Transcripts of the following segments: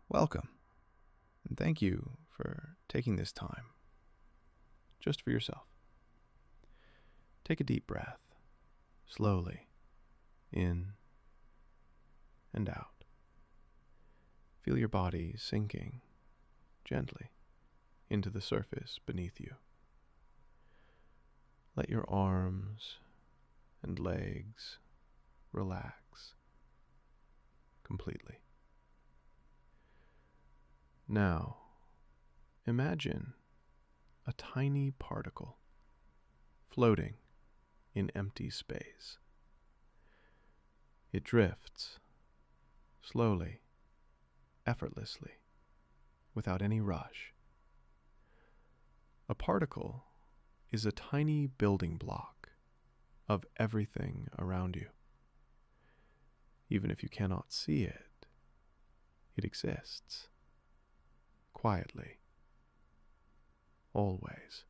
Welcome, and thank you for taking this time just for yourself. Take a deep breath, slowly, in and out. Feel your body sinking gently into the surface beneath you. Let your arms and legs relax completely. Now, imagine a tiny particle floating in empty space. It drifts slowly, effortlessly, without any rush. A particle is a tiny building block of everything around you. Even if you cannot see it, it exists. Quietly, always.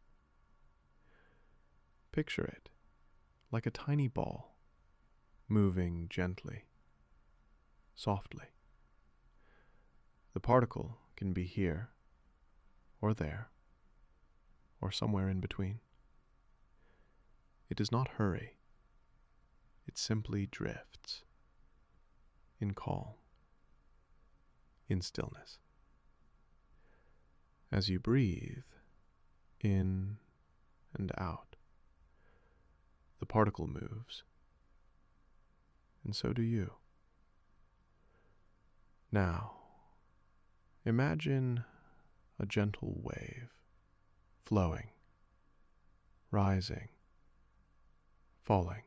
Picture it like a tiny ball, moving gently, softly. The particle can be here, or there, or somewhere in between. It does not hurry. It simply drifts, in calm, in stillness. As you breathe in and out, the particle moves, and so do you. Now, imagine a gentle wave flowing, rising, falling,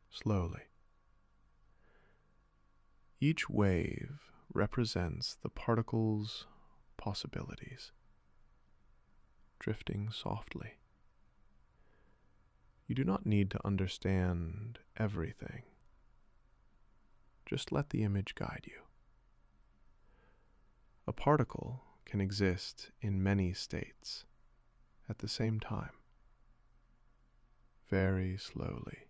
slowly. Each wave represents the particle's possibilities, drifting softly. You do not need to understand everything. Just let the image guide you. A particle can exist in many states at the same time, very slowly.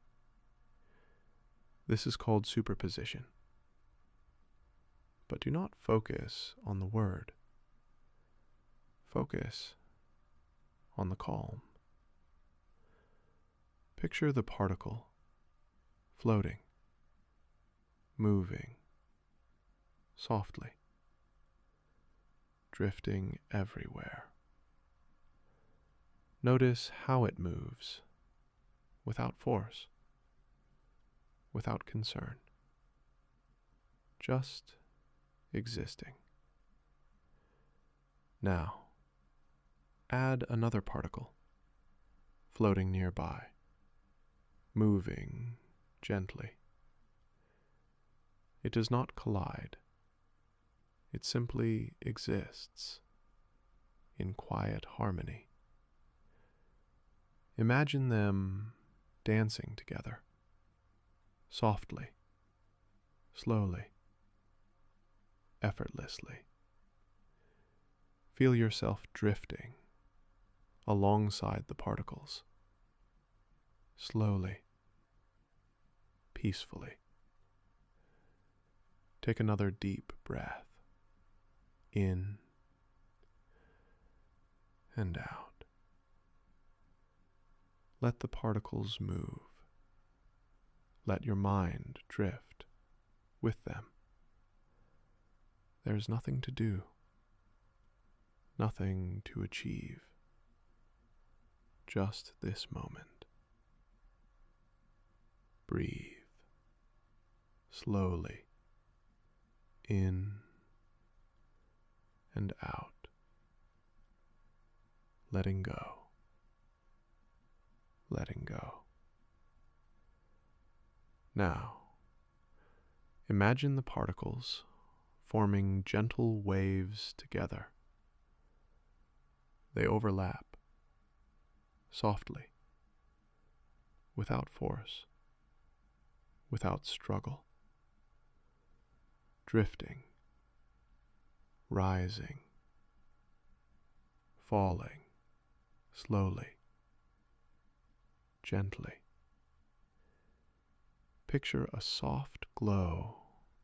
This is called superposition. But do not focus on the word. Focus on the calm. Picture the particle floating, moving softly, drifting everywhere. Notice how it moves without force, without concern, just existing. Now, add another particle, floating nearby, moving gently. It does not collide. It simply exists in quiet harmony. Imagine them dancing together, softly, slowly, effortlessly. Feel yourself drifting alongside the particles, slowly, peacefully. Take another deep breath, in and out. Let the particles move. Let your mind drift with them. There is nothing to do, nothing to achieve. Just this moment. Breathe slowly in and out, letting go, letting go. Now, imagine the particles forming gentle waves together. They overlap, softly, without force, without struggle, drifting, rising, falling, slowly, gently. Picture a soft glow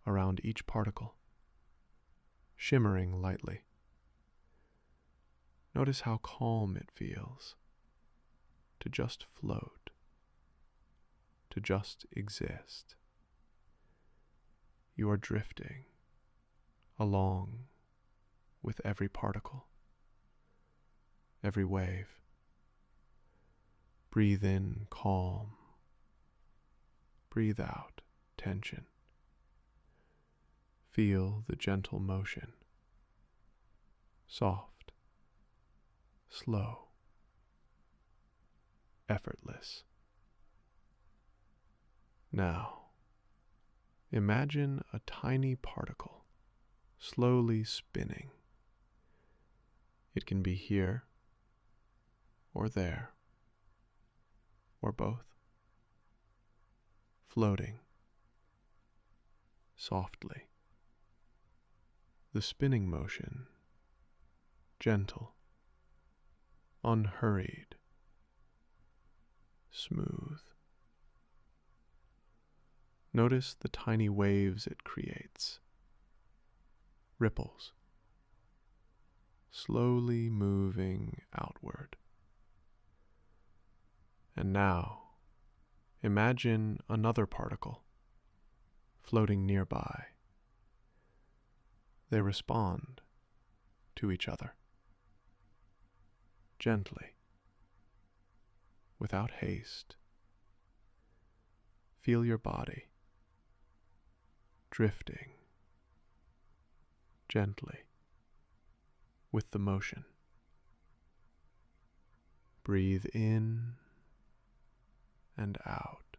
around each particle, shimmering lightly. Notice how calm it feels to just float, to just exist. You are drifting along with every particle, every wave. Breathe in calm. Breathe out tension. Feel the gentle motion. Soft, slow, effortless. Now, imagine a tiny particle slowly spinning. It can be here, or there, or both. Floating softly. The spinning motion, gentle, unhurried, smooth. Notice the tiny waves it creates. Ripples, slowly moving outward. And now, imagine another particle floating nearby. They respond to each other, gently, without haste. Feel your body drifting gently with the motion. Breathe in and out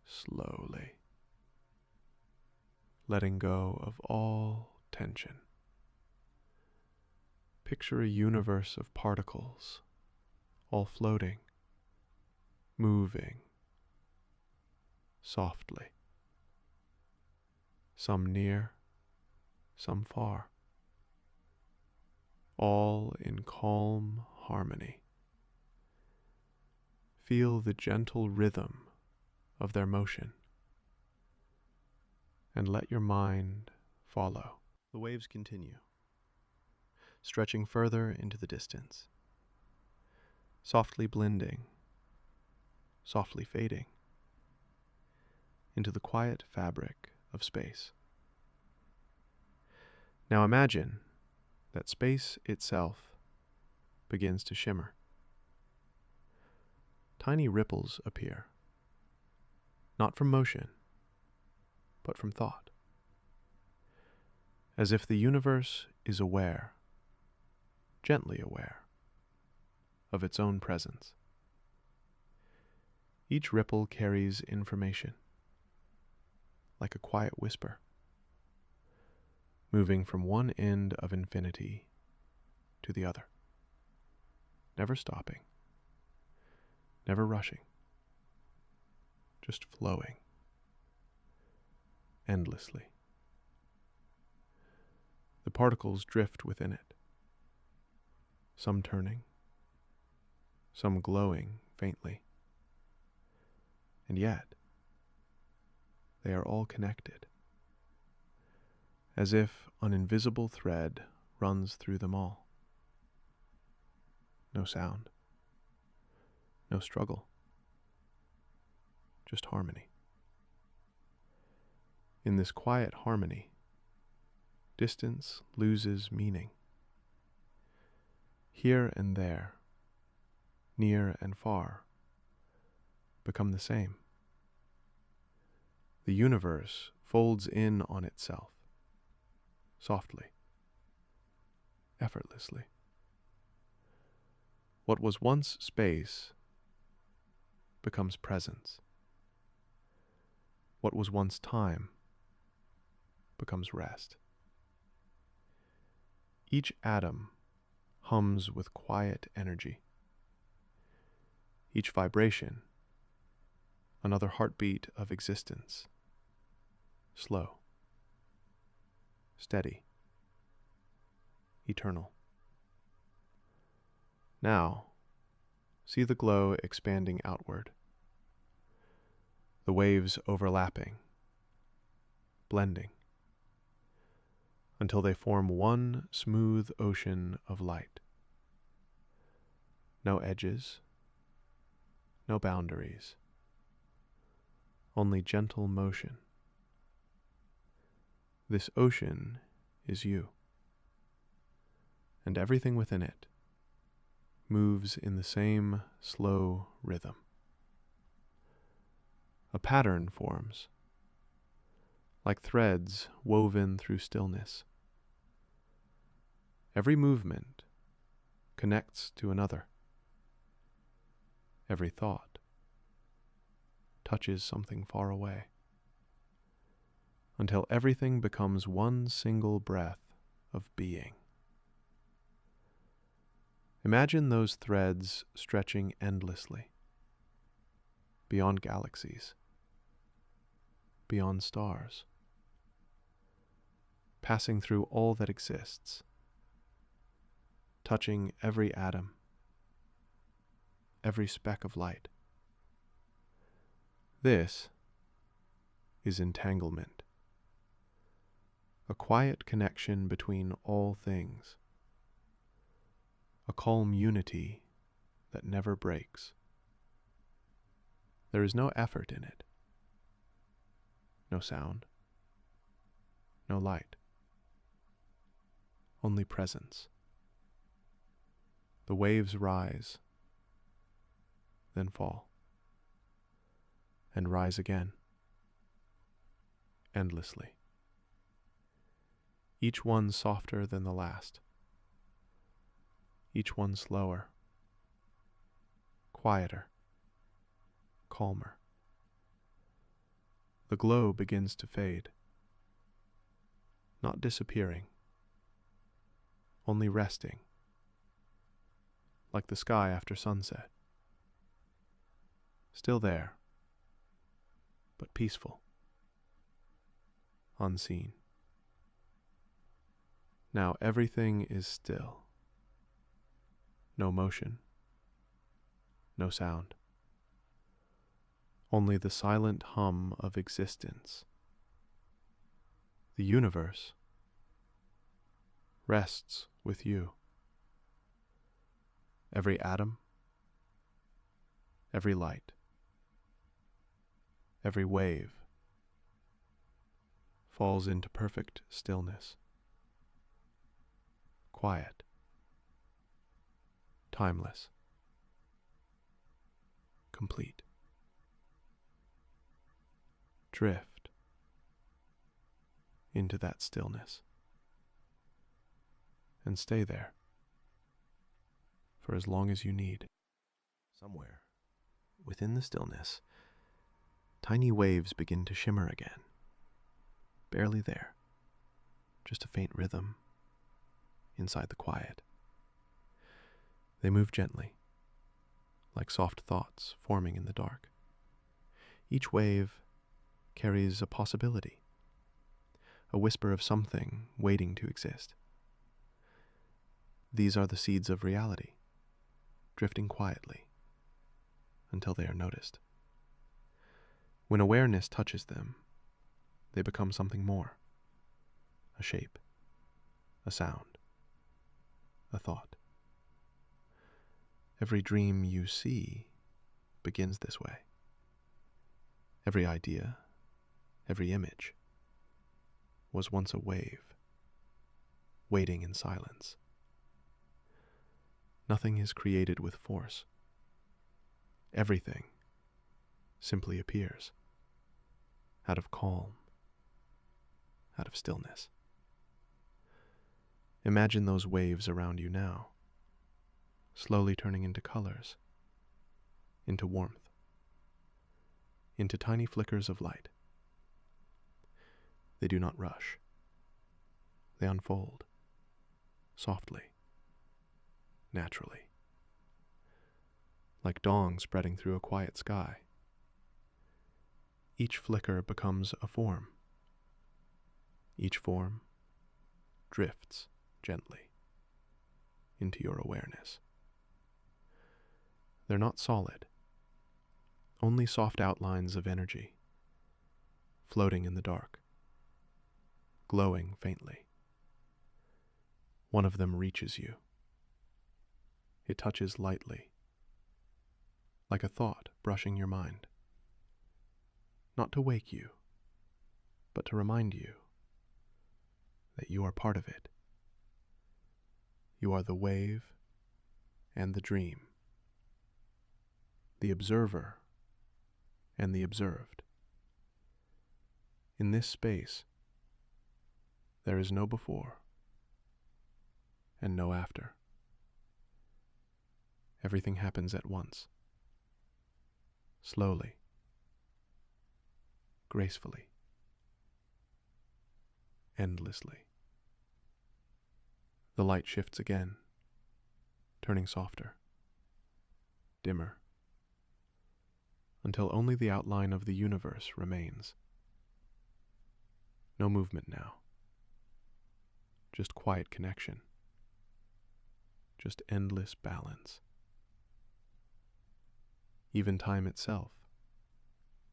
slowly, letting go of all tension. Picture a universe of particles, all floating, moving softly. Some near, some far, all in calm harmony. Feel the gentle rhythm of their motion, and let your mind follow. The waves continue, stretching further into the distance, softly blending, softly fading into the quiet fabric of space. Now imagine that space itself begins to shimmer. Tiny ripples appear, not from motion, but from thought, as if the universe is aware, gently aware, of its own presence. Each ripple carries information, like a quiet whisper, moving from one end of infinity to the other, never stopping, never rushing, just flowing endlessly. The particles drift within it, some turning, some glowing faintly, and yet they are all connected, as if an invisible thread runs through them all. No sound, no struggle, just harmony. In this quiet harmony, distance loses meaning. Here and there, near and far, become the same. The universe folds in on itself, softly, effortlessly. What was once space becomes presence. What was once time becomes rest. Each atom hums with quiet energy. Each vibration, another heartbeat of existence. Slow, steady, eternal. Now, see the glow expanding outward, the waves overlapping, blending. until they form one smooth ocean of light. No edges, no boundaries, only gentle motion. This ocean is you, and everything within it moves in the same slow rhythm. A pattern forms, like threads woven through stillness. Every movement connects to another. Every thought touches something far away, until everything becomes one single breath of being. Imagine those threads stretching endlessly, beyond galaxies, beyond stars, passing through all that exists, touching every atom, every speck of light. This is entanglement, a quiet connection between all things, a calm unity that never breaks. There is no effort in it, no sound, no light, only presence. The waves rise, then fall, and rise again, endlessly, each one softer than the last, each one slower, quieter, calmer. The glow begins to fade, not disappearing, only resting, like the sky after sunset. Still there, but peaceful, unseen. Now everything is still. No motion, no sound. Only the silent hum of existence. The universe rests with you. Every atom, every light, every wave falls into perfect stillness. Quiet, timeless, complete. Drift into that stillness and stay there for as long as you need. Somewhere within the stillness, tiny waves begin to shimmer again. Barely there, just a faint rhythm inside the quiet. They move gently, like soft thoughts forming in the dark. Each wave carries a possibility, a whisper of something waiting to exist. These are the seeds of reality, drifting quietly until they are noticed. When awareness touches them, they become something more, a shape, a sound, a thought. Every dream you see begins this way. Every idea, every image was once a wave, waiting in silence. Nothing is created with force. Everything simply appears, out of calm, out of stillness. Imagine those waves around you now, slowly turning into colors, into warmth, into tiny flickers of light. They do not rush. They unfold, softly, naturally, like dawn spreading through a quiet sky. Each flicker becomes a form. Each form drifts gently into your awareness. They're not solid, only soft outlines of energy, floating in the dark, glowing faintly. One of them reaches you. It touches lightly, like a thought brushing your mind. Not to wake you, but to remind you that you are part of it. You are the wave and the dream, the observer and the observed. In this space, there is no before and no after. Everything happens at once, slowly, gracefully, endlessly. The light shifts again, turning softer, dimmer, until only the outline of the universe remains. No movement now, just quiet connection, just endless balance. Even time itself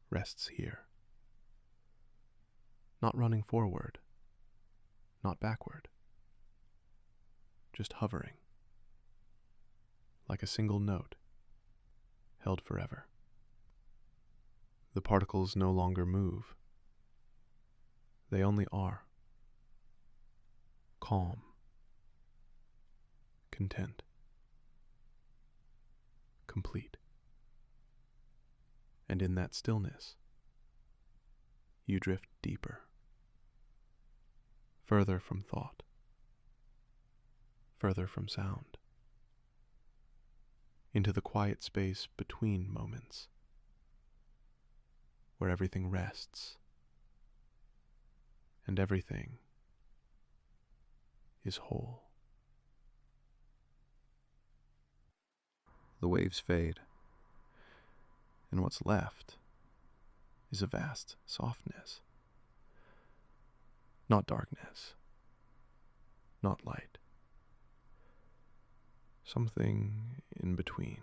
rests here, not running forward, not backward, just hovering, like a single note, held forever. The particles no longer move. They only are. Calm, content, complete. And in that stillness, you drift deeper, further from thought, further from sound, into the quiet space between moments, where everything rests and everything is whole. The waves fade, and what's left is a vast softness. Not darkness, not light. Something in between,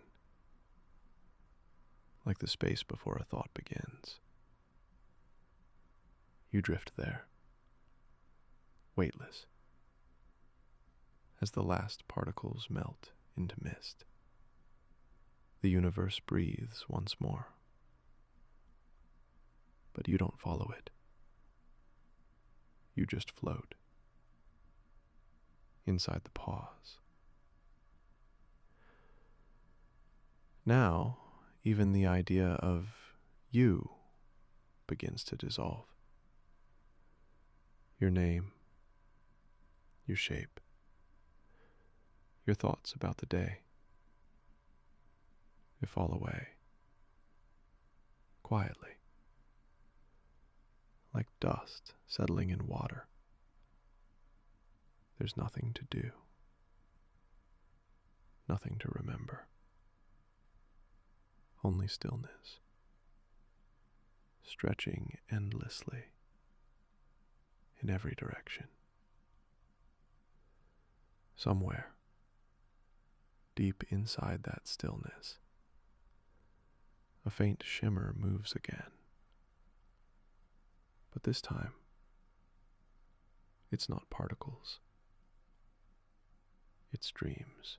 like the space before a thought begins. You drift there, weightless, as the last particles melt into mist. The universe breathes once more, but you don't follow it. You just float inside the pause. Now, even the idea of you begins to dissolve. Your name, your shape, your thoughts about the day, they fall away, quietly, like dust settling in water. There's nothing to do, nothing to remember, only stillness, stretching endlessly in every direction. Somewhere, deep inside that stillness, a faint shimmer moves again. But this time, it's not particles. It's dreams.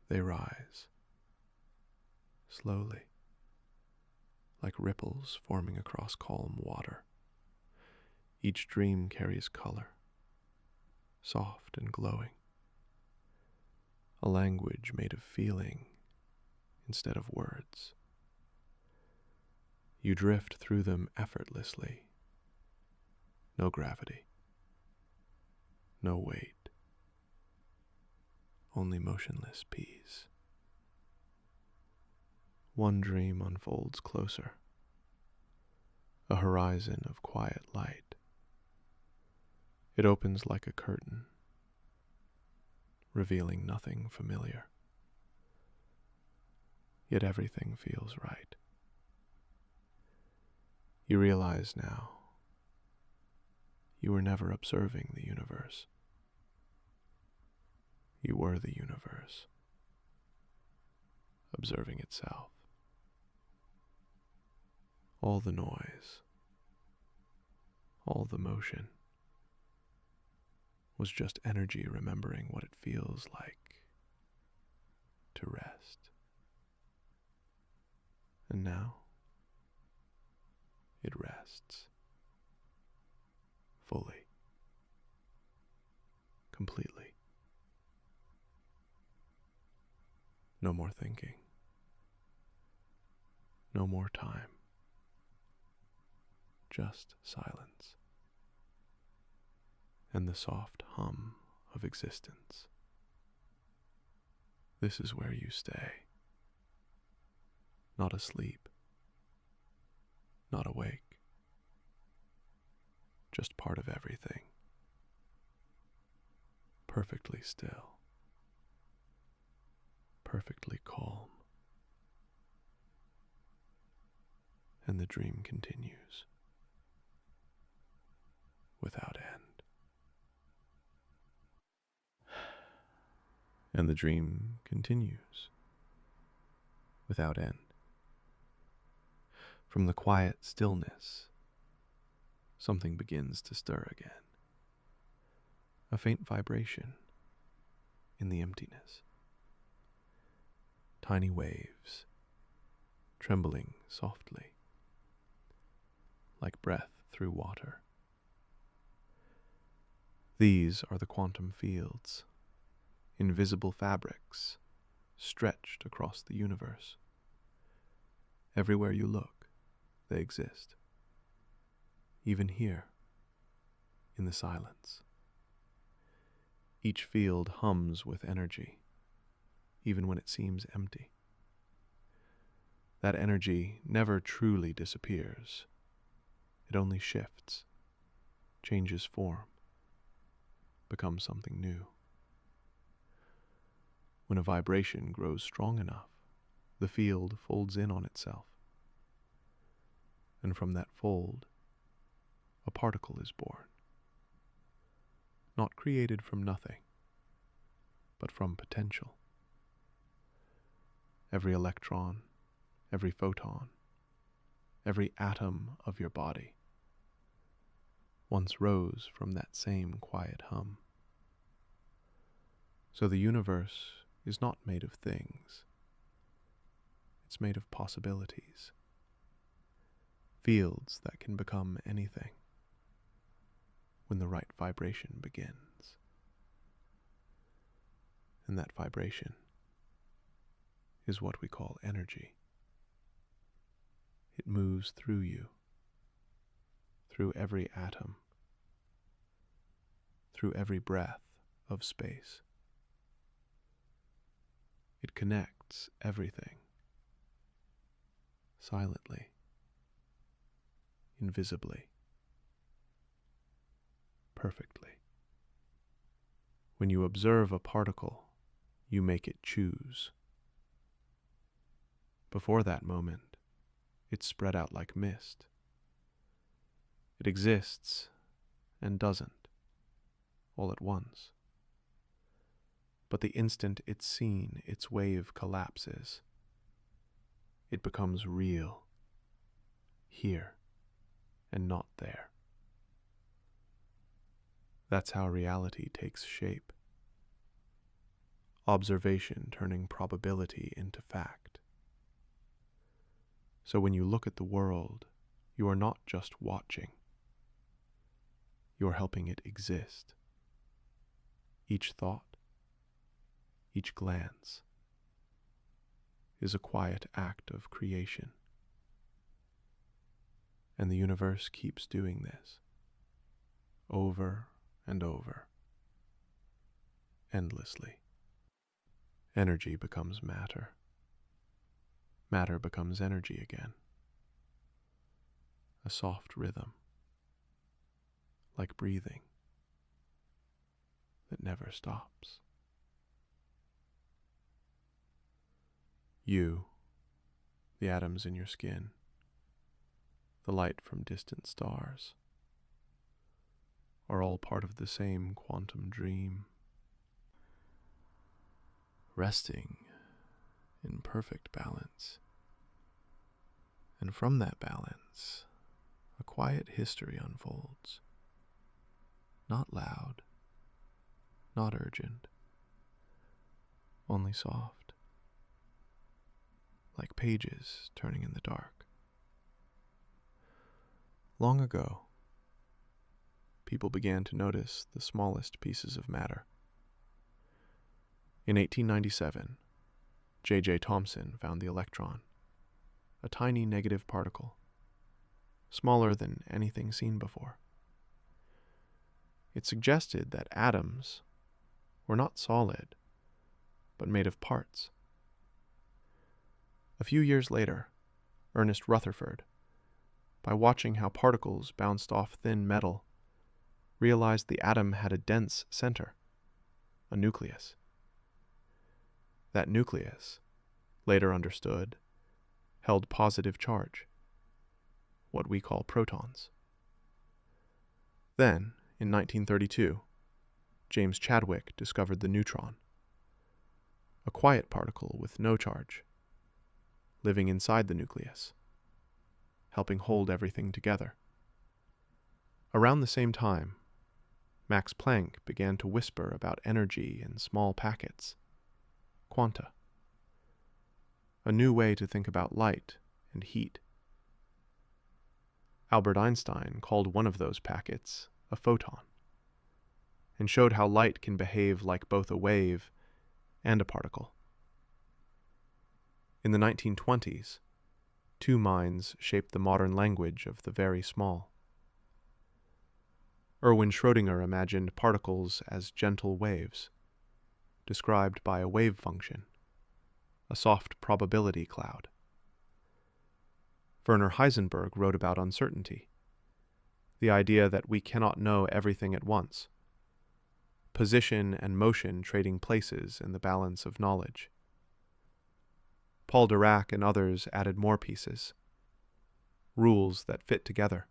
They rise, slowly, like ripples forming across calm water. Each dream carries color, soft and glowing, a language made of feeling instead of words. You drift through them effortlessly. No gravity, no weight, only motionless peace. One dream unfolds closer, a horizon of quiet light. It opens like a curtain, revealing nothing familiar. Yet everything feels right. You realize now, you were never observing the universe. You were the universe, observing itself. All the noise, all the motion, was just energy remembering what it feels like to rest. And now it rests fully, completely. No more thinking. No more time. Just silence and the soft hum of existence. This is where you stay. Not asleep, not awake, just part of everything. Perfectly still, perfectly calm. And the dream continues without end. And the dream continues without end. From the quiet stillness, something begins to stir again. A faint vibration in the emptiness. Tiny waves, trembling softly, like breath through water. These are the quantum fields, invisible fabrics stretched across the universe. Everywhere you look, they exist. Even here, in the silence. Each field hums with energy, even when it seems empty. That energy never truly disappears. It only shifts, changes form, becomes something new. When a vibration grows strong enough, the field folds in on itself. And from that fold, a particle is born. Not created from nothing, but from potential. Every electron, every photon, every atom of your body once rose from that same quiet hum. So the universe is not made of things. It's made of possibilities. Fields that can become anything when the right vibration begins. And that vibration is what we call energy. It moves through you, through every atom, through every breath of space. It connects everything, silently, invisibly, perfectly. When you observe a particle, you make it choose. Before that moment, it's spread out like mist. It exists and doesn't, all at once. But the instant it's seen, its wave collapses. It becomes real, here and not there. That's how reality takes shape. Observation turning probability into fact. So when you look at the world, you are not just watching. You are helping it exist. Each thought, each glance, is a quiet act of creation. And the universe keeps doing this, over and over, endlessly. Energy becomes matter. Matter becomes energy again. A soft rhythm, like breathing, that never stops. You, the atoms in your skin, the light from distant stars, are all part of the same quantum dream, resting in perfect balance. And from that balance, a quiet history unfolds, not loud, not urgent, only soft, like pages turning in the dark. Long ago, people began to notice the smallest pieces of matter. In 1897, J.J. Thomson found the electron, a tiny negative particle, smaller than anything seen before. It suggested that atoms were not solid, but made of parts. A few years later, Ernest Rutherford, by watching how particles bounced off thin metal, realized the atom had a dense center, a nucleus. That nucleus, later understood, held positive charge, what we call protons. Then, in 1932, James Chadwick discovered the neutron, a quiet particle with no charge, living inside the nucleus, helping hold everything together. Around the same time, Max Planck began to whisper about energy in small packets, quanta, a new way to think about light and heat. Albert Einstein called one of those packets a photon, and showed how light can behave like both a wave and a particle. In the 1920s, two minds shaped the modern language of the very small. Erwin Schrödinger imagined particles as gentle waves, described by a wave function, a soft probability cloud. Werner Heisenberg wrote about uncertainty, the idea that we cannot know everything at once, position and motion trading places in the balance of knowledge. Paul Dirac and others added more pieces, rules that fit together,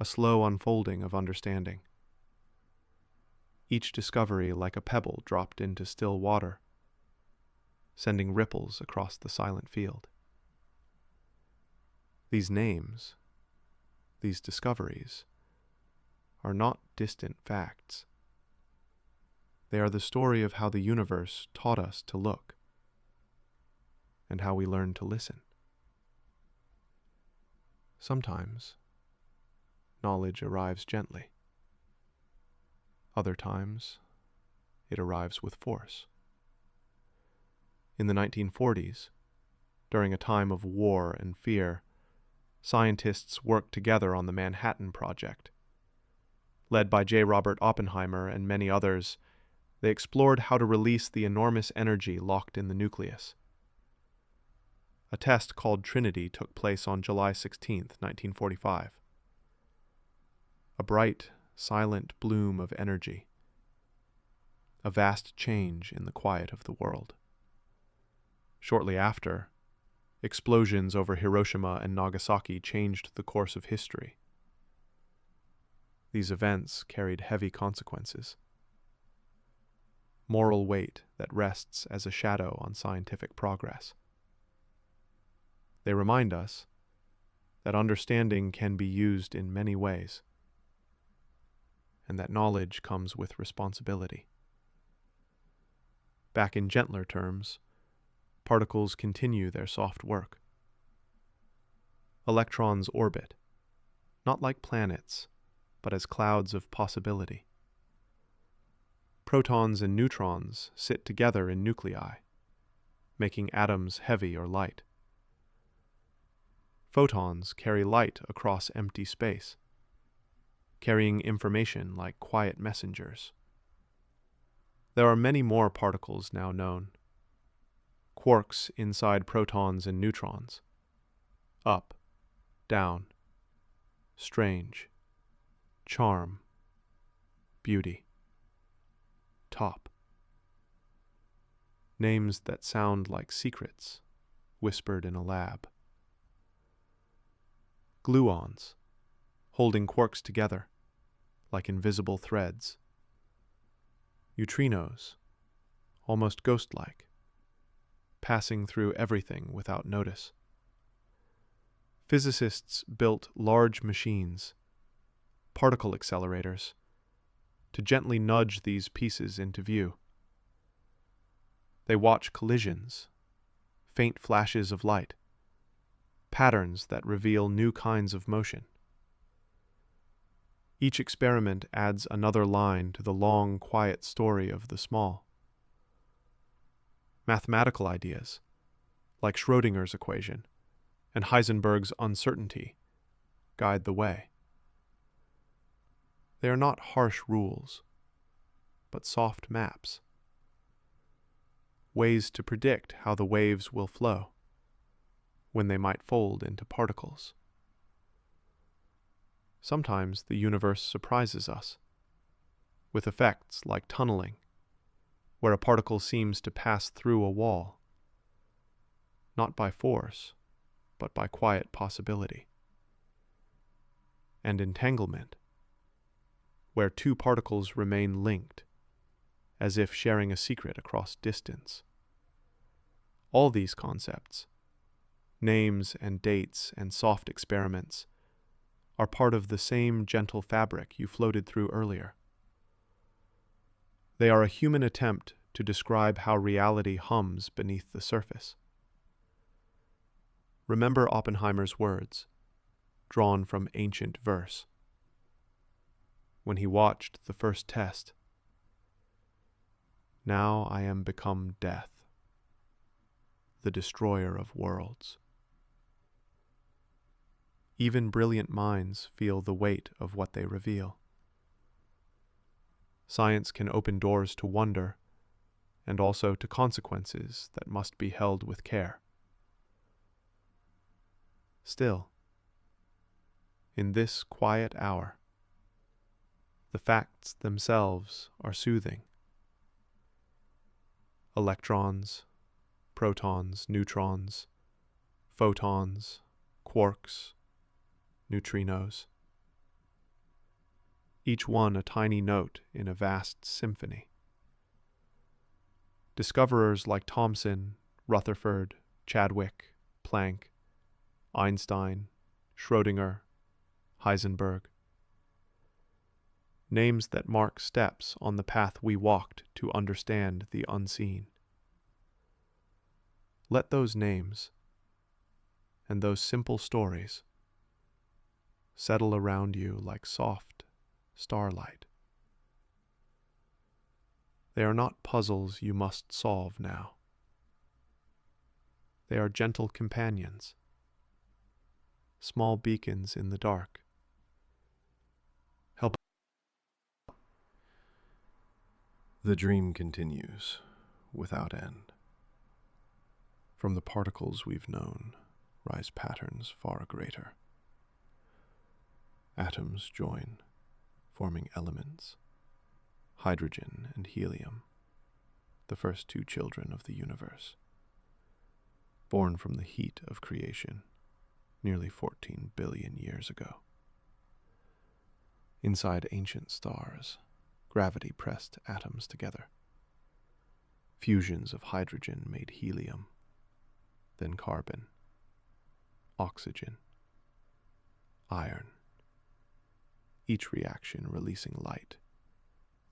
a slow unfolding of understanding. Each discovery like a pebble dropped into still water, sending ripples across the silent field. These names, these discoveries, are not distant facts. They are the story of how the universe taught us to look, and how we learn to listen. Sometimes, knowledge arrives gently. Other times, it arrives with force. In the 1940s, during a time of war and fear, scientists worked together on the Manhattan Project. Led by J. Robert Oppenheimer and many others, they explored how to release the enormous energy locked in the nucleus. A test called Trinity took place on July 16, 1945. A bright, silent bloom of energy. A vast change in the quiet of the world. Shortly after, explosions over Hiroshima and Nagasaki changed the course of history. These events carried heavy consequences. Moral weight that rests as a shadow on scientific progress. They remind us that understanding can be used in many ways, and that knowledge comes with responsibility. Back in gentler terms, particles continue their soft work. Electrons orbit, not like planets, but as clouds of possibility. Protons and neutrons sit together in nuclei, making atoms heavy or light. Photons carry light across empty space, carrying information like quiet messengers. There are many more particles now known. Quarks inside protons and neutrons. Up, down, strange, charm, beauty, top. Names that sound like secrets whispered in a lab. Gluons, holding quarks together like invisible threads. Neutrinos, almost ghost-like, passing through everything without notice. Physicists built large machines, particle accelerators, to gently nudge these pieces into view. They watch collisions, faint flashes of light, patterns that reveal new kinds of motion. Each experiment adds another line to the long, quiet story of the small. Mathematical ideas, like Schrödinger's equation and Heisenberg's uncertainty, guide the way. They are not harsh rules, but soft maps, ways to predict how the waves will flow, when they might fold into particles. Sometimes the universe surprises us, with effects like tunneling, where a particle seems to pass through a wall, not by force, but by quiet possibility. And entanglement, where two particles remain linked, as if sharing a secret across distance. All these concepts, names and dates and soft experiments, are part of the same gentle fabric you floated through earlier. They are a human attempt to describe how reality hums beneath the surface. Remember Oppenheimer's words, drawn from ancient verse, when he watched the first test. Now I am become death, the destroyer of worlds. Even brilliant minds feel the weight of what they reveal. Science can open doors to wonder, and also to consequences that must be held with care. Still, in this quiet hour, the facts themselves are soothing. Electrons, protons, neutrons, photons, quarks, neutrinos. Each one a tiny note in a vast symphony. Discoverers like Thomson, Rutherford, Chadwick, Planck, Einstein, Schrödinger, Heisenberg. Names that mark steps on the path we walked to understand the unseen. Let those names and those simple stories settle around you like soft starlight. They are not puzzles you must solve now. They are gentle companions, small beacons in the dark. Help. The dream continues, without end. From the particles we've known rise patterns far greater. Atoms join, forming elements, hydrogen and helium, the first two children of the universe, born from the heat of creation nearly 14 billion years ago. Inside ancient stars, gravity pressed atoms together. Fusions of hydrogen made helium, then carbon, oxygen, iron, each reaction releasing light,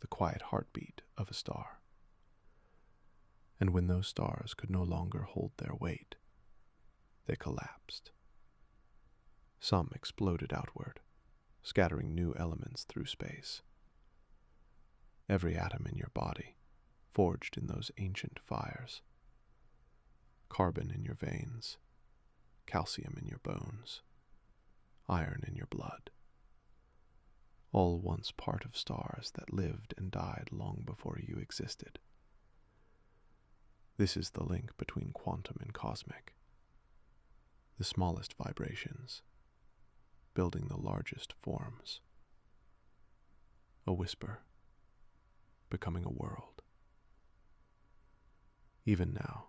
the quiet heartbeat of a star. And when those stars could no longer hold their weight, they collapsed. Some exploded outward, scattering new elements through space. Every atom in your body, forged in those ancient fires. Carbon in your veins, calcium in your bones, iron in your blood. All once part of stars that lived and died long before you existed. This is the link between quantum and cosmic. The smallest vibrations, building the largest forms. A whisper, becoming a world. Even now,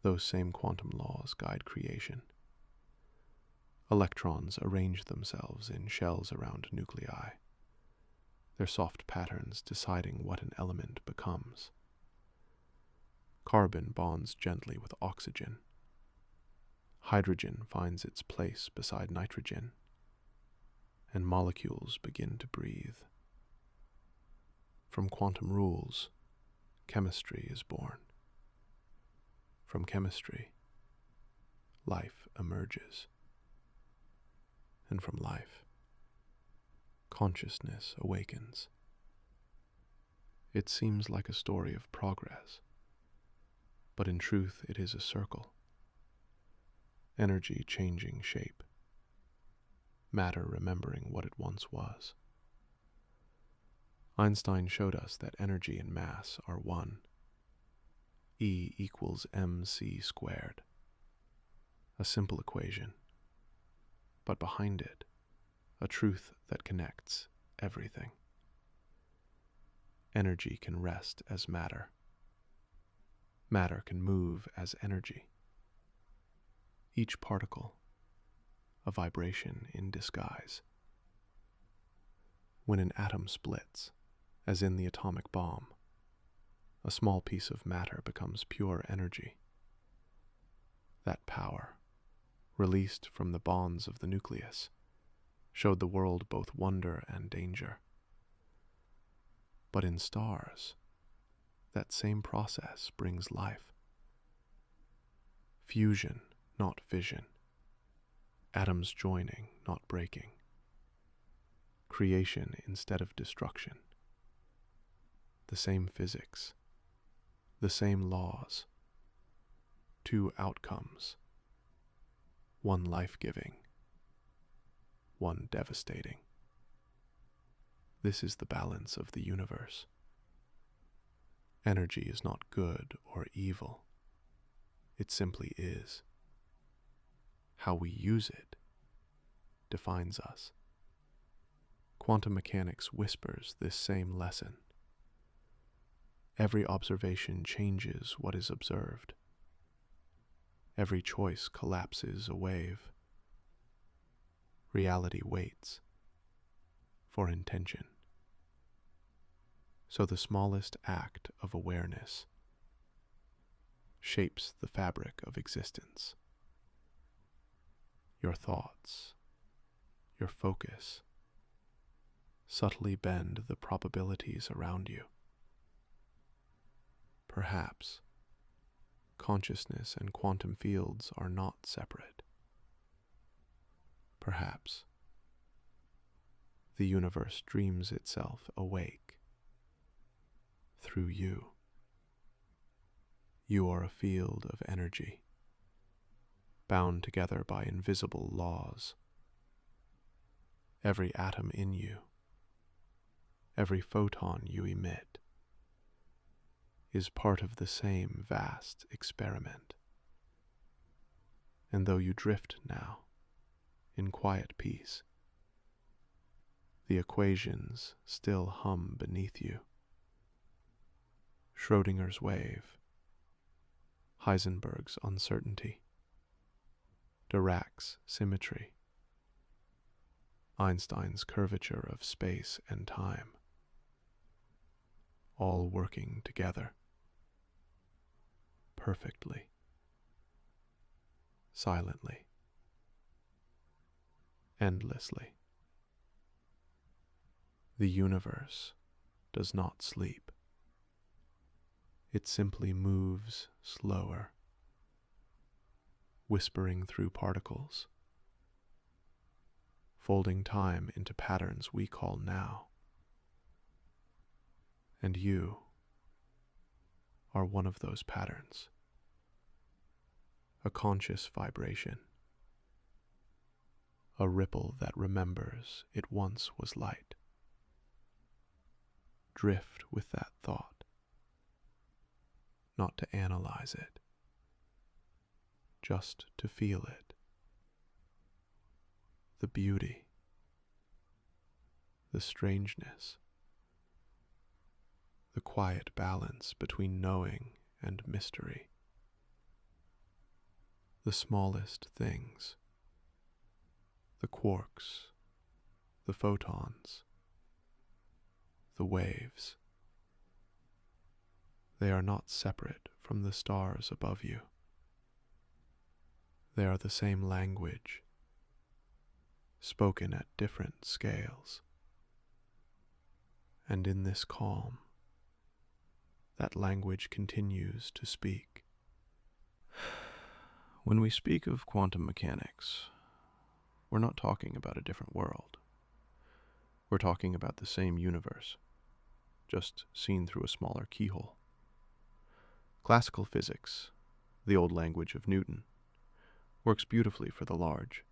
those same quantum laws guide creation. Electrons arrange themselves in shells around nuclei, their soft patterns deciding what an element becomes. Carbon bonds gently with oxygen. Hydrogen finds its place beside nitrogen, and molecules begin to breathe. From quantum rules, chemistry is born. From chemistry, life emerges. And from life, consciousness awakens. It seems like a story of progress, but in truth it is a circle. Energy changing shape, matter remembering what it once was. Einstein showed us that energy and mass are one. E equals mc squared. A simple equation, but behind it, a truth that connects everything. Energy can rest as matter. Matter can move as energy. Each particle, a vibration in disguise. When an atom splits, as in the atomic bomb, a small piece of matter becomes pure energy. That power, released from the bonds of the nucleus, showed the world both wonder and danger. But in stars, that same process brings life. Fusion, not fission. Atoms joining, not breaking. Creation instead of destruction. The same physics, the same laws. Two outcomes. One life-giving, one devastating. This is the balance of the universe. Energy is not good or evil. It simply is. How we use it defines us. Quantum mechanics whispers this same lesson. Every observation changes what is observed. Every choice collapses a wave. Reality waits for intention. So the smallest act of awareness shapes the fabric of existence. Your thoughts, your focus, subtly bend the probabilities around you. Perhaps consciousness and quantum fields are not separate. Perhaps the universe dreams itself awake through you. You are a field of energy, bound together by invisible laws. Every atom in you, every photon you emit, is part of the same vast experiment. And though you drift now, in quiet peace, the equations still hum beneath you. Schrodinger's wave, Heisenberg's uncertainty, Dirac's symmetry, Einstein's curvature of space and time, all working together, perfectly, silently, endlessly. The universe does not sleep. It simply moves slower, whispering through particles, folding time into patterns we call now. And you are one of those patterns, a conscious vibration, a ripple that remembers it once was light. Drift with that thought, not to analyze it, just to feel it. The beauty, the strangeness, the quiet balance between knowing and mystery. The smallest things, the quarks, the photons, the waves. They are not separate from the stars above you. They are the same language, spoken at different scales. And in this calm, that language continues to speak. When we speak of quantum mechanics, we're not talking about a different world. We're talking about the same universe, just seen through a smaller keyhole. Classical physics, the old language of Newton, works beautifully for the large.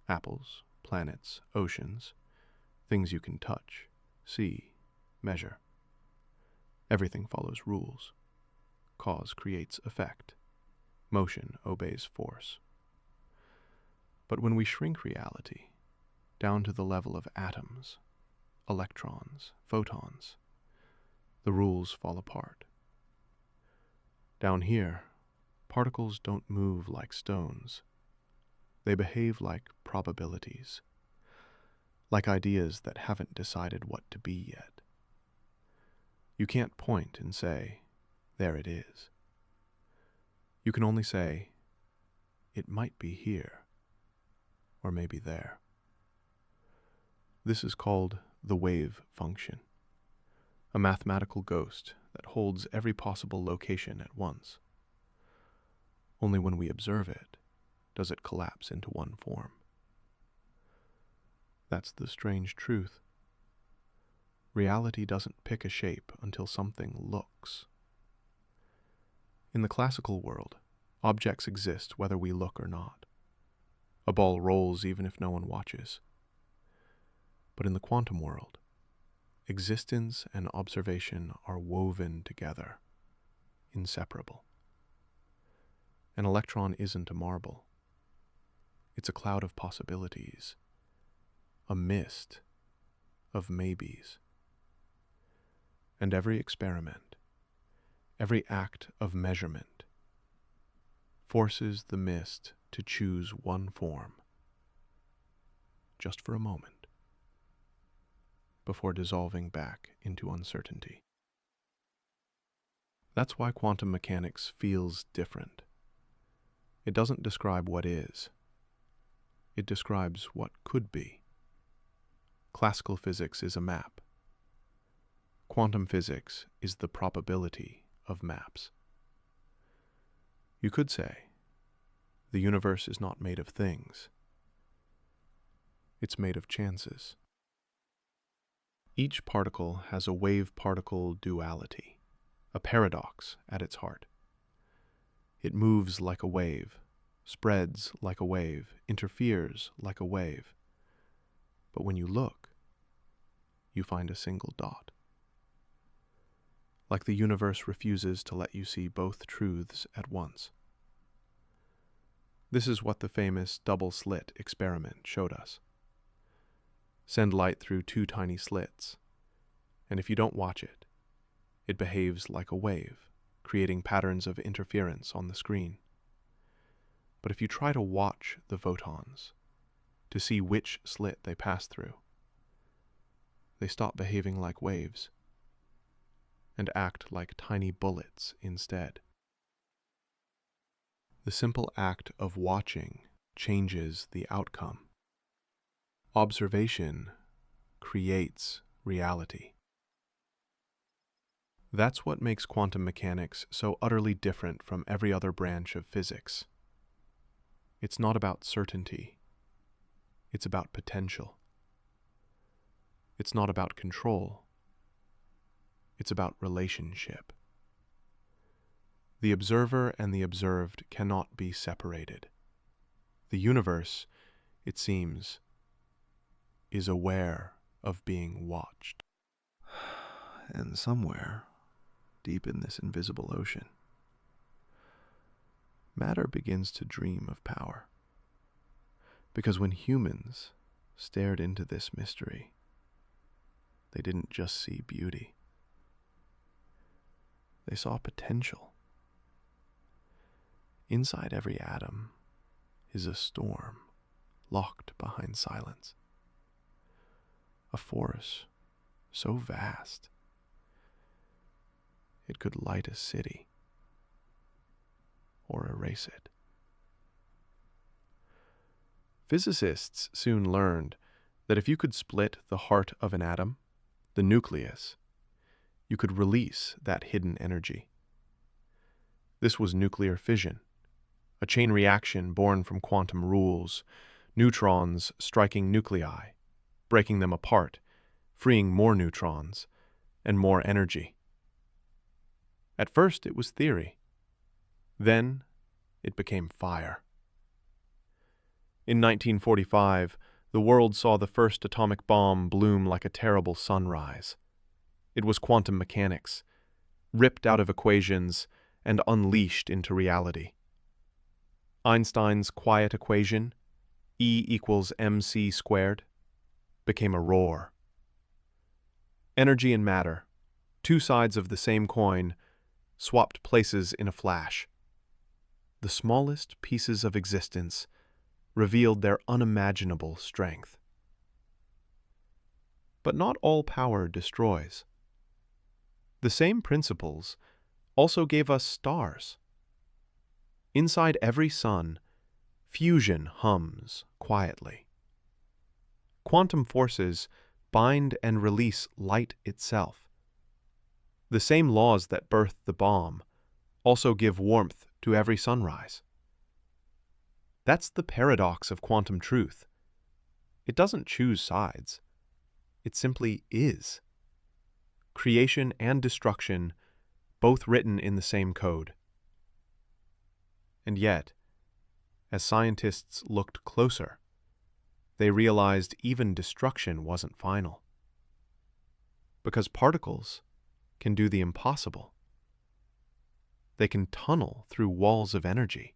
Apples, planets, oceans, things you can touch, see, measure. Everything follows rules. Cause creates effect. Motion obeys force. But when we shrink reality down to the level of atoms, electrons, photons, the rules fall apart. Down here, particles don't move like stones. They behave like probabilities, like ideas that haven't decided what to be yet. You can't point and say, there it is. You can only say, it might be here, or maybe there. This is called the wave function, a mathematical ghost that holds every possible location at once. Only when we observe it does it collapse into one form. That's the strange truth. Reality doesn't pick a shape until something looks. In the classical world, objects exist whether we look or not. A ball rolls even if no one watches. But in the quantum world, existence and observation are woven together, inseparable. An electron isn't a marble. It's a cloud of possibilities, a mist of maybes. And every experiment, every act of measurement, forces the mist to choose one form, just for a moment, before dissolving back into uncertainty. That's why quantum mechanics feels different. It doesn't describe what is. It describes what could be. Classical physics is a map. Quantum physics is the probability of maps. You could say, the universe is not made of things. It's made of chances. Each particle has a wave-particle duality, a paradox at its heart. It moves like a wave, spreads like a wave, interferes like a wave. But when you look, you find a single dot. Like the universe refuses to let you see both truths at once. This is what the famous double-slit experiment showed us. Send light through two tiny slits, and if you don't watch it, it behaves like a wave, creating patterns of interference on the screen. But if you try to watch the photons, to see which slit they pass through, they stop behaving like waves and act like tiny bullets instead. The simple act of watching changes the outcome. Observation creates reality. That's what makes quantum mechanics so utterly different from every other branch of physics. It's not about certainty. It's about potential. It's not about control. It's about relationship. The observer and the observed cannot be separated. The universe, it seems, is aware of being watched. And somewhere, deep in this invisible ocean, matter begins to dream of power. Because when humans stared into this mystery, they didn't just see beauty. They saw potential. Inside every atom is a storm locked behind silence. A force so vast it could light a city or erase it. Physicists soon learned that if you could split the heart of an atom, the nucleus, you could release that hidden energy. This was nuclear fission, a chain reaction born from quantum rules, neutrons striking nuclei, breaking them apart, freeing more neutrons and more energy. At first it was theory. Then it became fire. In 1945, the world saw the first atomic bomb bloom like a terrible sunrise. It was quantum mechanics, ripped out of equations and unleashed into reality. Einstein's quiet equation, E equals mc squared, became a roar. Energy and matter, two sides of the same coin, swapped places in a flash. The smallest pieces of existence revealed their unimaginable strength. But not all power destroys. The same principles also gave us stars. Inside every sun, fusion hums quietly. Quantum forces bind and release light itself. The same laws that birthed the bomb also give warmth to every sunrise. That's the paradox of quantum truth. It doesn't choose sides. It simply is. Creation and destruction, both written in the same code. And yet, as scientists looked closer, they realized even destruction wasn't final. Because particles can do the impossible. They can tunnel through walls of energy.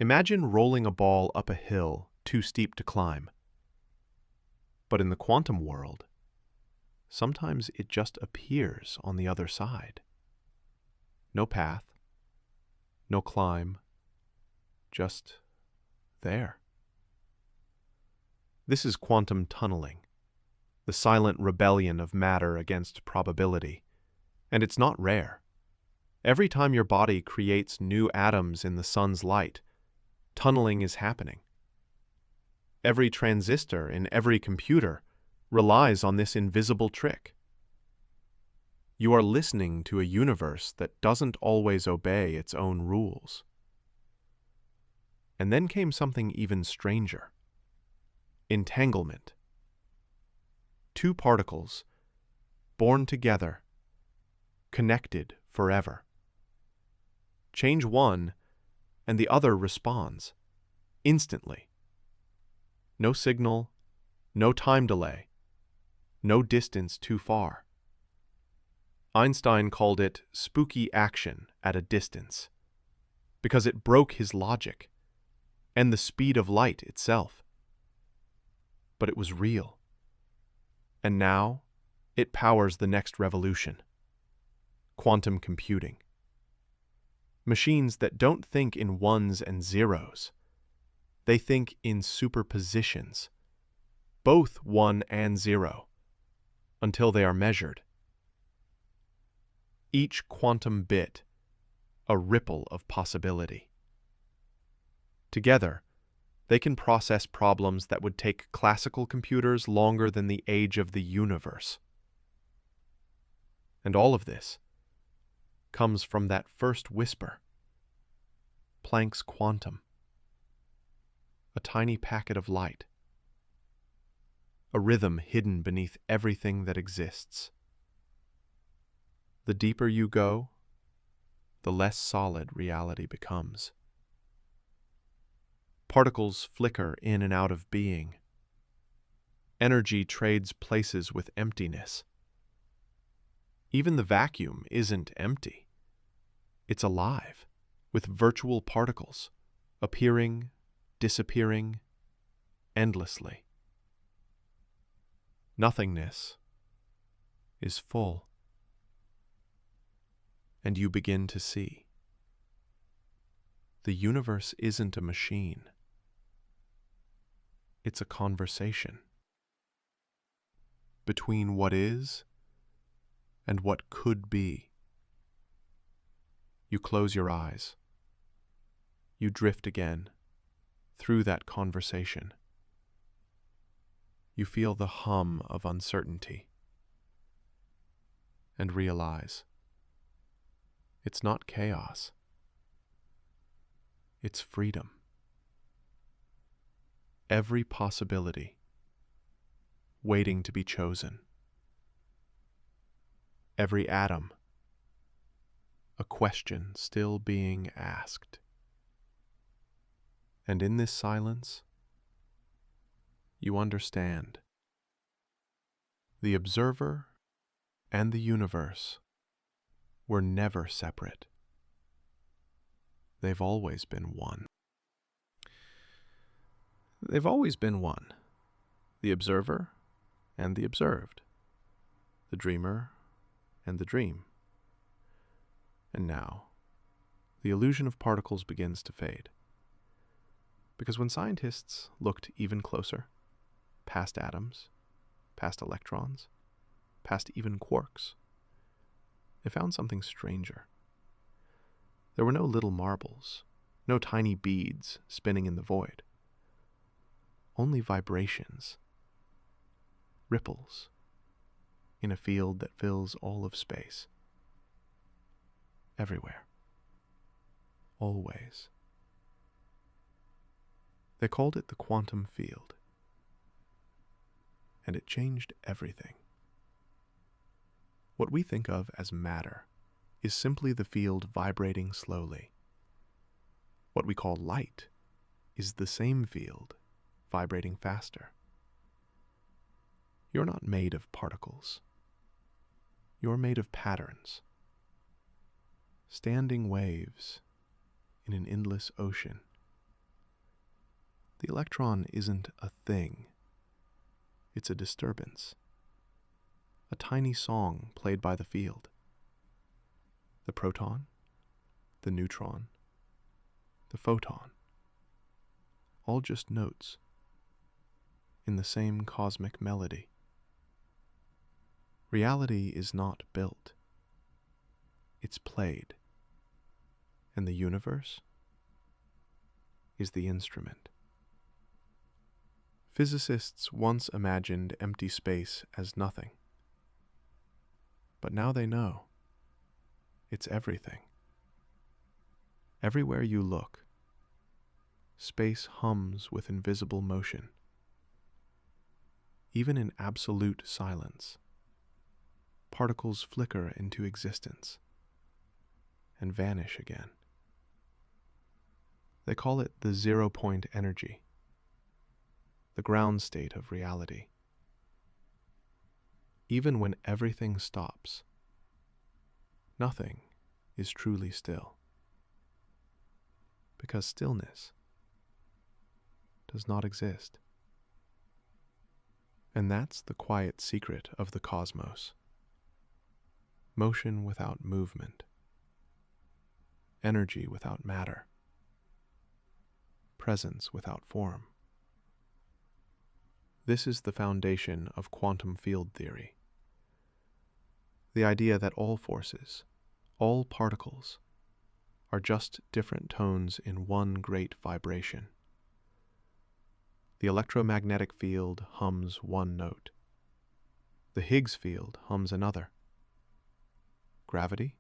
Imagine rolling a ball up a hill too steep to climb. But in the quantum world, sometimes it just appears on the other side. No path, no climb, just there. This is quantum tunneling, the silent rebellion of matter against probability, and it's not rare. Every time your body creates new atoms in the sun's light, tunneling is happening. Every transistor in every computer relies on this invisible trick. You are listening to a universe that doesn't always obey its own rules. And then came something even stranger. Entanglement. Two particles, born together, connected forever. Change one, and the other responds, instantly. No signal, no time delay, no distance too far. Einstein called it spooky action at a distance, because it broke his logic and the speed of light itself. But it was real. And now, it powers the next revolution. Quantum computing. Machines that don't think in ones and zeros. They think in superpositions, both 1 and 0, until they are measured. Each quantum bit, a ripple of possibility. Together, they can process problems that would take classical computers longer than the age of the universe. And all of this comes from that first whisper, Planck's quantum. A tiny packet of light. A rhythm hidden beneath everything that exists. The deeper you go, the less solid reality becomes. Particles flicker in and out of being. Energy trades places with emptiness. Even the vacuum isn't empty. It's alive, with virtual particles, appearing, disappearing, endlessly. Nothingness is full. And you begin to see. The universe isn't a machine. It's a conversation between what is and what could be. You close your eyes. You drift again through that conversation. You feel the hum of uncertainty and realize it's not chaos, it's freedom. Every possibility waiting to be chosen. Every atom a question still being asked. And in this silence, you understand. The observer and the universe were never separate. They've always been one. They've always been one. The observer and the observed. The dreamer and the dream. And now, the illusion of particles begins to fade. Because when scientists looked even closer, past atoms, past electrons, past even quarks, they found something stranger. There were no little marbles, no tiny beads spinning in the void. Only vibrations, ripples, in a field that fills all of space. Everywhere. Always. They called it the quantum field. And it changed everything. What we think of as matter is simply the field vibrating slowly. What we call light is the same field vibrating faster. You're not made of particles. You're made of patterns. Standing waves in an endless ocean. The electron isn't a thing. It's a disturbance. A tiny song played by the field. The proton, the neutron, the photon. All just notes in the same cosmic melody. Reality is not built. It's played. And the universe is the instrument. Physicists once imagined empty space as nothing. But now they know. It's everything. Everywhere you look, space hums with invisible motion. Even in absolute silence, particles flicker into existence and vanish again. They call it the zero-point energy, the ground state of reality. Even when everything stops, nothing is truly still, because stillness does not exist. And that's the quiet secret of the cosmos. Motion without movement, energy without matter, presence without form. This is the foundation of quantum field theory. The idea that all forces, all particles, are just different tones in one great vibration. The electromagnetic field hums one note. The Higgs field hums another. Gravity,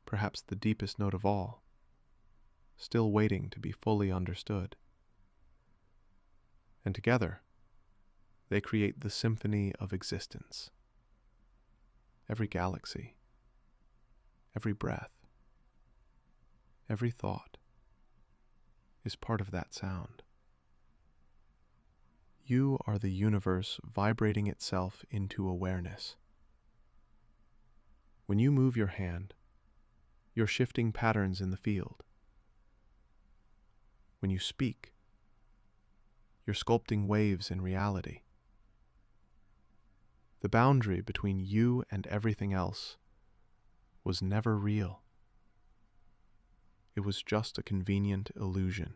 perhaps the deepest note of all, still waiting to be fully understood. And together, they create the symphony of existence. Every galaxy, every breath, every thought is part of that sound. You are the universe vibrating itself into awareness. When you move your hand, you're shifting patterns in the field. When you speak, you're sculpting waves in reality. The boundary between you and everything else was never real. It was just a convenient illusion.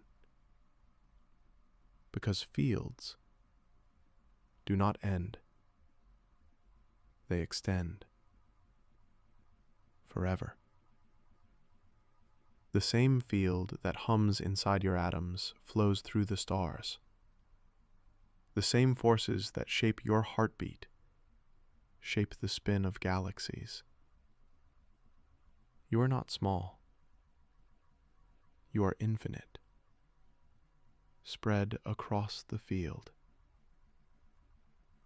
Because fields do not end. They extend. Forever. The same field that hums inside your atoms flows through the stars. The same forces that shape your heartbeat shape the spin of galaxies. You are not small. You are infinite, spread across the field.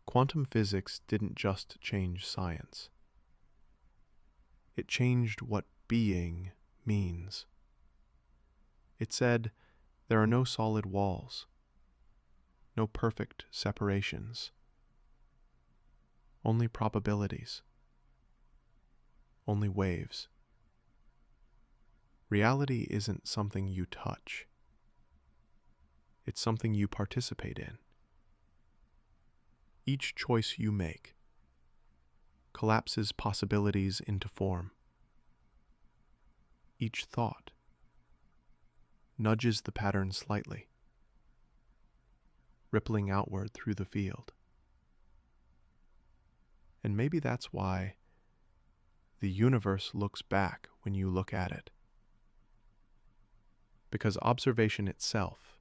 Quantum physics didn't just change science. It changed what being means. It said there are no solid walls, no perfect separations, only probabilities, only waves. Reality isn't something you touch. It's something you participate in. Each choice you make collapses possibilities into form. Each thought nudges the pattern slightly, rippling outward through the field. And maybe that's why the universe looks back when you look at it. Because observation itself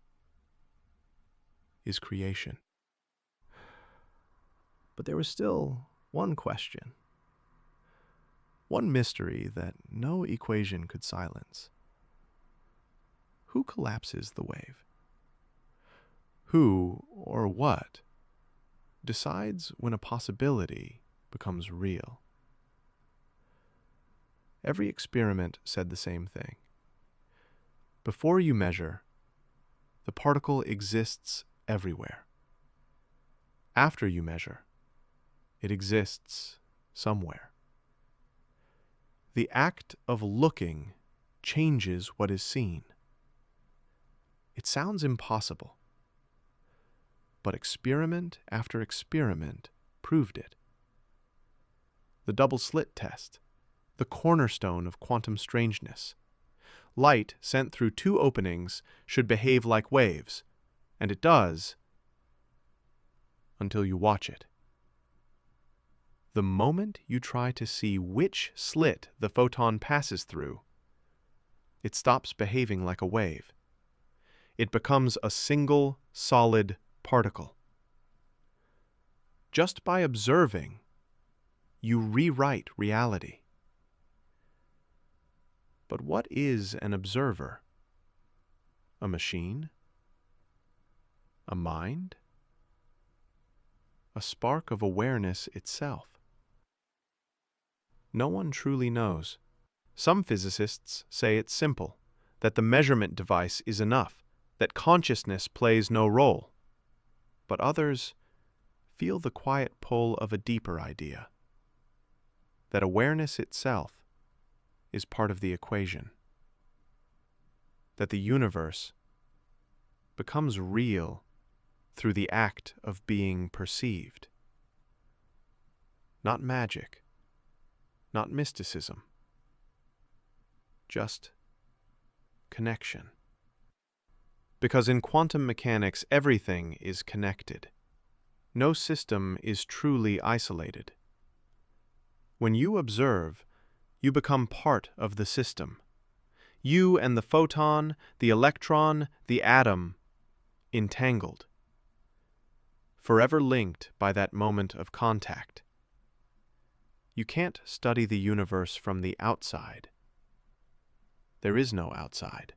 is creation. But there was still one question, one mystery that no equation could silence. Who collapses the wave? Who, or what, decides when a possibility becomes real? Every experiment said the same thing. Before you measure, the particle exists everywhere. After you measure, it exists somewhere. The act of looking changes what is seen. It sounds impossible, but experiment after experiment proved it. The double slit test, the cornerstone of quantum strangeness. Light sent through two openings should behave like waves, and it does until you watch it. The moment you try to see which slit the photon passes through, it stops behaving like a wave. It becomes a single, solid particle. Just by observing, you rewrite reality. But what is an observer? A machine? A mind? A spark of awareness itself? No one truly knows. Some physicists say it's simple, that the measurement device is enough, that consciousness plays no role. But others feel the quiet pull of a deeper idea, that awareness itself is part of the equation, that the universe becomes real through the act of being perceived. Not magic, not mysticism, just connection. Because in quantum mechanics, everything is connected. No system is truly isolated. When you observe, you become part of the system. You and the photon, the electron, the atom, entangled, forever linked by that moment of contact. You can't study the universe from the outside. There is no outside.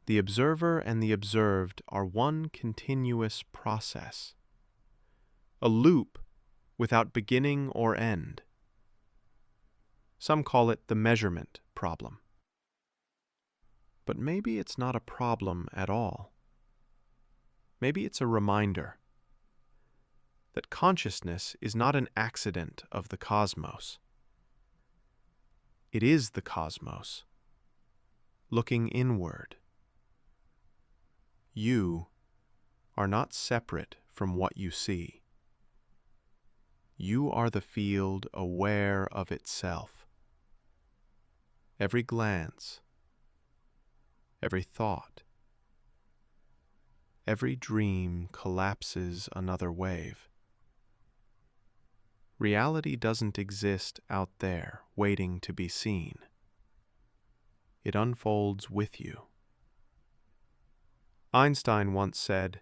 The observer and the observed are one continuous process, a loop without beginning or end. Some call it the measurement problem. But maybe it's not a problem at all. Maybe it's a reminder that consciousness is not an accident of the cosmos. It is the cosmos, looking inward. You are not separate from what you see. You are the field aware of itself. Every glance, every thought, every dream collapses another wave. Reality doesn't exist out there, waiting to be seen. It unfolds with you. Einstein once said,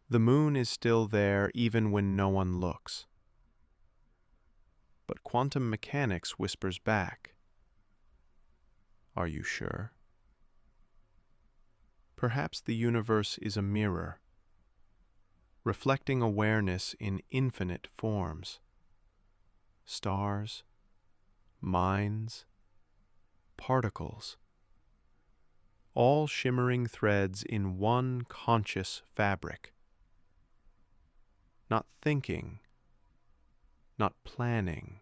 The moon is still there even when no one looks. But quantum mechanics whispers back, "Are you sure?" Perhaps the universe is a mirror, reflecting awareness in infinite forms. Stars, minds, particles, all shimmering threads in one conscious fabric. Not thinking, not planning,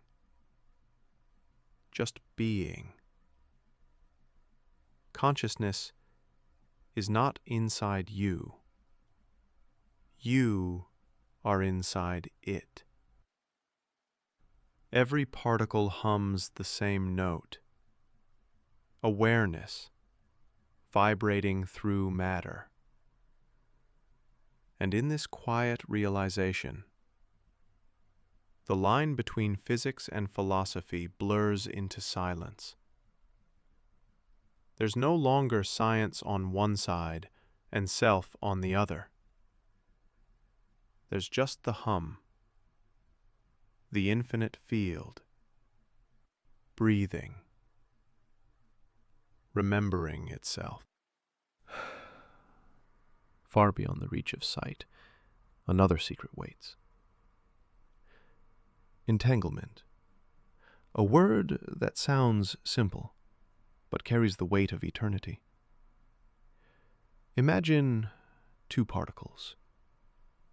just being. Consciousness is not inside you. You are inside it. Every particle hums the same note. Awareness, vibrating through matter. And in this quiet realization, the line between physics and philosophy blurs into silence. There's no longer science on one side and self on the other. There's just the hum, the infinite field, breathing, remembering itself. Far beyond the reach of sight, another secret waits. Entanglement. A word that sounds simple, but carries the weight of eternity. Imagine two particles,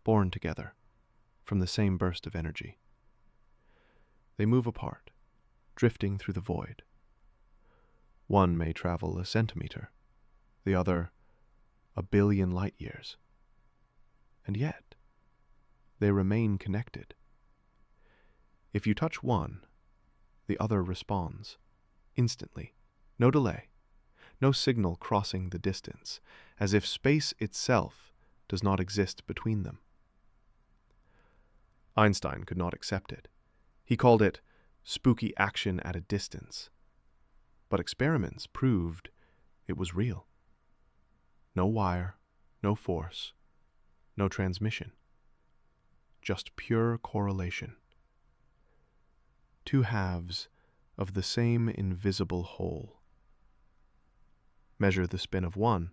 born together from the same burst of energy. They move apart, drifting through the void. One may travel a centimeter, the other a billion light years. And yet, they remain connected. If you touch one, the other responds, instantly, no delay, no signal crossing the distance, as if space itself does not exist between them. Einstein could not accept it. He called it spooky action at a distance. But experiments proved it was real. No wire, no force, no transmission. Just pure correlation. Two halves of the same invisible whole. Measure the spin of one,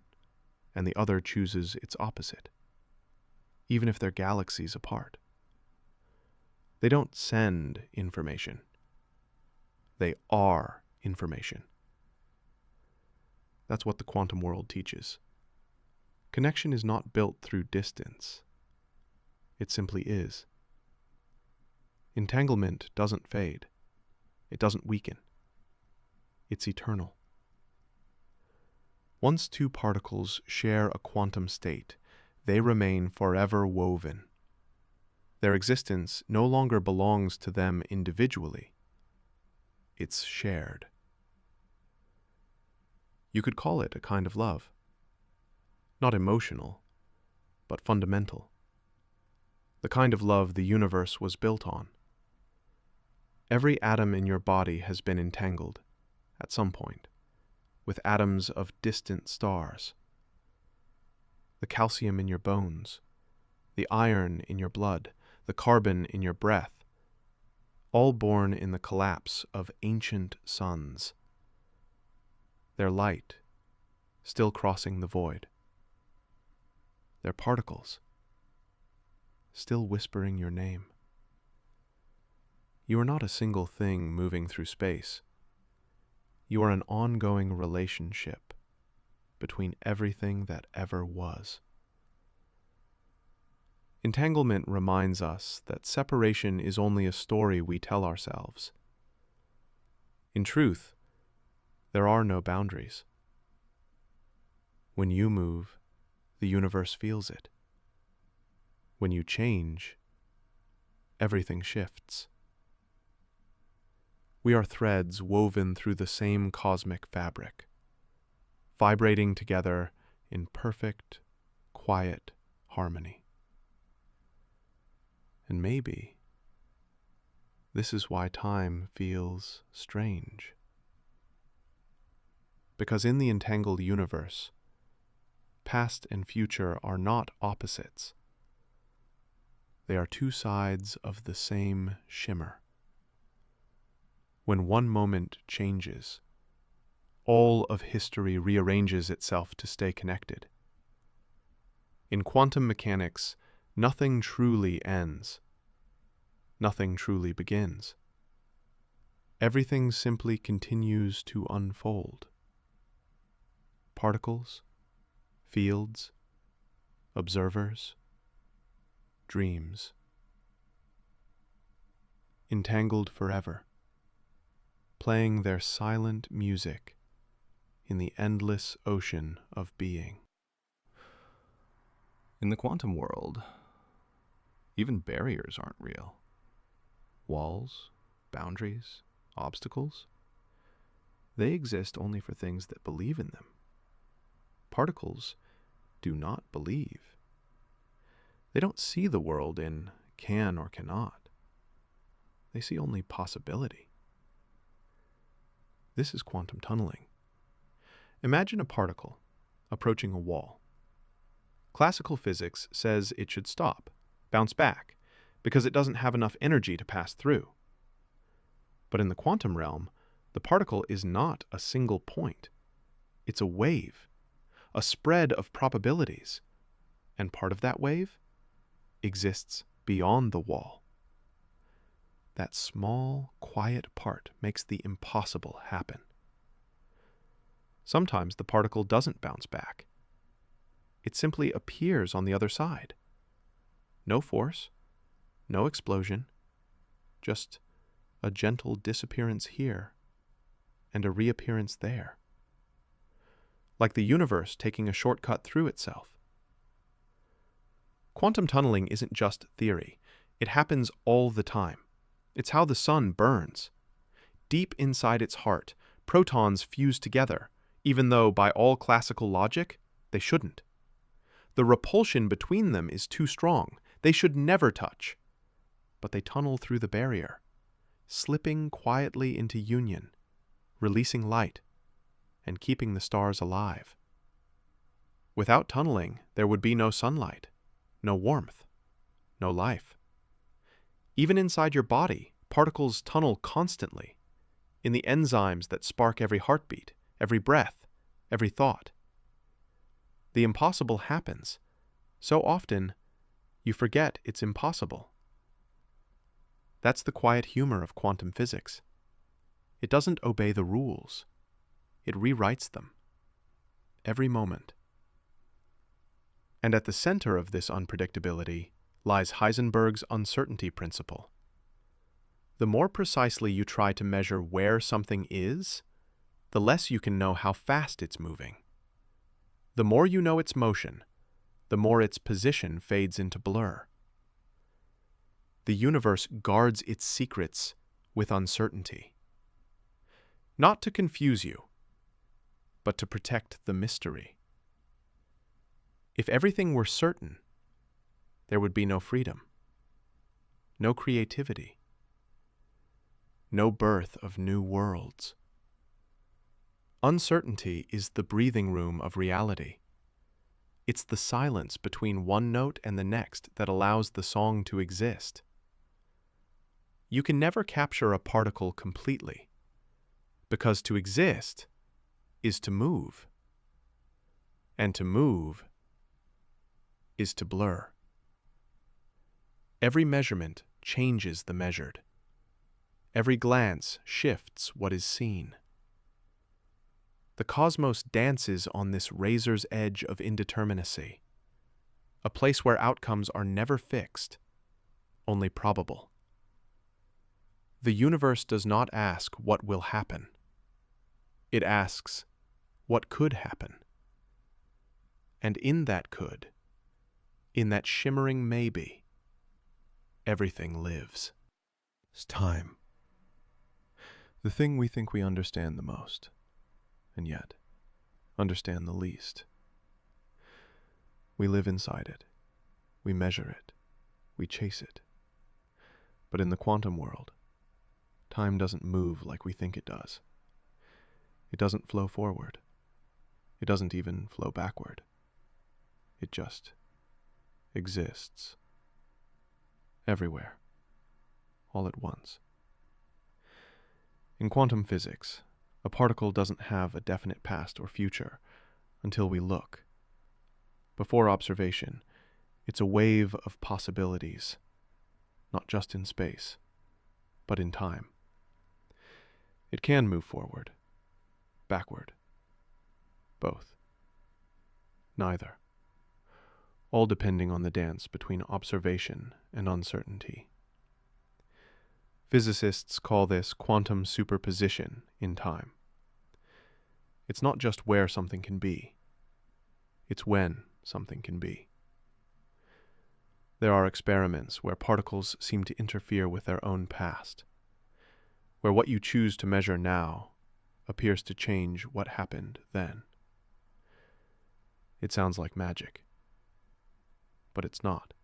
and the other chooses its opposite, even if they're galaxies apart. They don't send information. They are information. That's what the quantum world teaches. Connection is not built through distance. It simply is. Entanglement doesn't fade. It doesn't weaken. It's eternal. Once two particles share a quantum state, they remain forever woven. Their existence no longer belongs to them individually. It's shared. You could call it a kind of love. Not emotional, but fundamental. The kind of love the universe was built on. Every atom in your body has been entangled, at some point, with atoms of distant stars. The calcium in your bones, the iron in your blood, the carbon in your breath, all born in the collapse of ancient suns. Their light, still crossing the void. Their particles, still whispering your name. You are not a single thing moving through space. You are an ongoing relationship between everything that ever was. Entanglement reminds us that separation is only a story we tell ourselves. In truth, there are no boundaries. When you move, the universe feels it. When you change, everything shifts. We are threads woven through the same cosmic fabric, vibrating together in perfect, quiet harmony. And maybe this is why time feels strange. Because in the entangled universe, past and future are not opposites, They are two sides of the same shimmer. When one moment changes, all of history rearranges itself to stay connected. In quantum mechanics, nothing truly ends. Nothing truly begins. Everything simply continues to unfold. Particles, fields, observers, dreams. Entangled forever, playing their silent music in the endless ocean of being. In the quantum world, even barriers aren't real. Walls, boundaries, obstacles, they exist only for things that believe in them. Particles do not believe. They don't see the world in can or cannot. They see only possibility. This is quantum tunneling. Imagine a particle approaching a wall. Classical physics says it should stop, bounce back, because it doesn't have enough energy to pass through. But in the quantum realm, the particle is not a single point. It's a wave, a spread of probabilities, and part of that wave exists beyond the wall. That small, quiet part makes the impossible happen. Sometimes the particle doesn't bounce back. It simply appears on the other side. No force, no explosion, just a gentle disappearance here and a reappearance there. Like the universe taking a shortcut through itself. Quantum tunneling isn't just theory. It happens all the time. It's how the sun burns. Deep inside its heart, protons fuse together, even though by all classical logic, they shouldn't. The repulsion between them is too strong. They should never touch. But they tunnel through the barrier, slipping quietly into union, releasing light, and keeping the stars alive. Without tunneling, there would be no sunlight, no warmth, no life. Even inside your body, particles tunnel constantly, in the enzymes that spark every heartbeat, every breath, every thought. The impossible happens. So often, you forget it's impossible. That's the quiet humor of quantum physics. It doesn't obey the rules. It rewrites them. Every moment. And at the center of this unpredictability lies Heisenberg's uncertainty principle. The more precisely you try to measure where something is, the less you can know how fast it's moving. The more you know its motion, the more its position fades into blur. The universe guards its secrets with uncertainty. Not to confuse you, but to protect the mystery. If everything were certain, there would be no freedom, no creativity, no birth of new worlds. Uncertainty is the breathing room of reality. It's the silence between one note and the next that allows the song to exist. You can never capture a particle completely, because to exist is to move, and to move is to blur. Every measurement changes the measured. Every glance shifts what is seen. The cosmos dances on this razor's edge of indeterminacy, a place where outcomes are never fixed, only probable. The universe does not ask what will happen. It asks what could happen. And in that could, in that shimmering maybe, everything lives. It's time. The thing we think we understand the most, and yet understand the least. We live inside it. We measure it. We chase it. But in the quantum world, time doesn't move like we think it does. It doesn't flow forward. It doesn't even flow backward. It just exists. everywhere, all at once. In quantum physics, a particle doesn't have a definite past or future until we look. Before observation, it's a wave of possibilities, not just in space, but in time. It can move forward, backward, both, neither, all depending on the dance between observation and uncertainty. Physicists call this quantum superposition in time. It's not just where something can be, it's when something can be. There are experiments where particles seem to interfere with their own past, where what you choose to measure now appears to change what happened then. It sounds like magic, but it's not.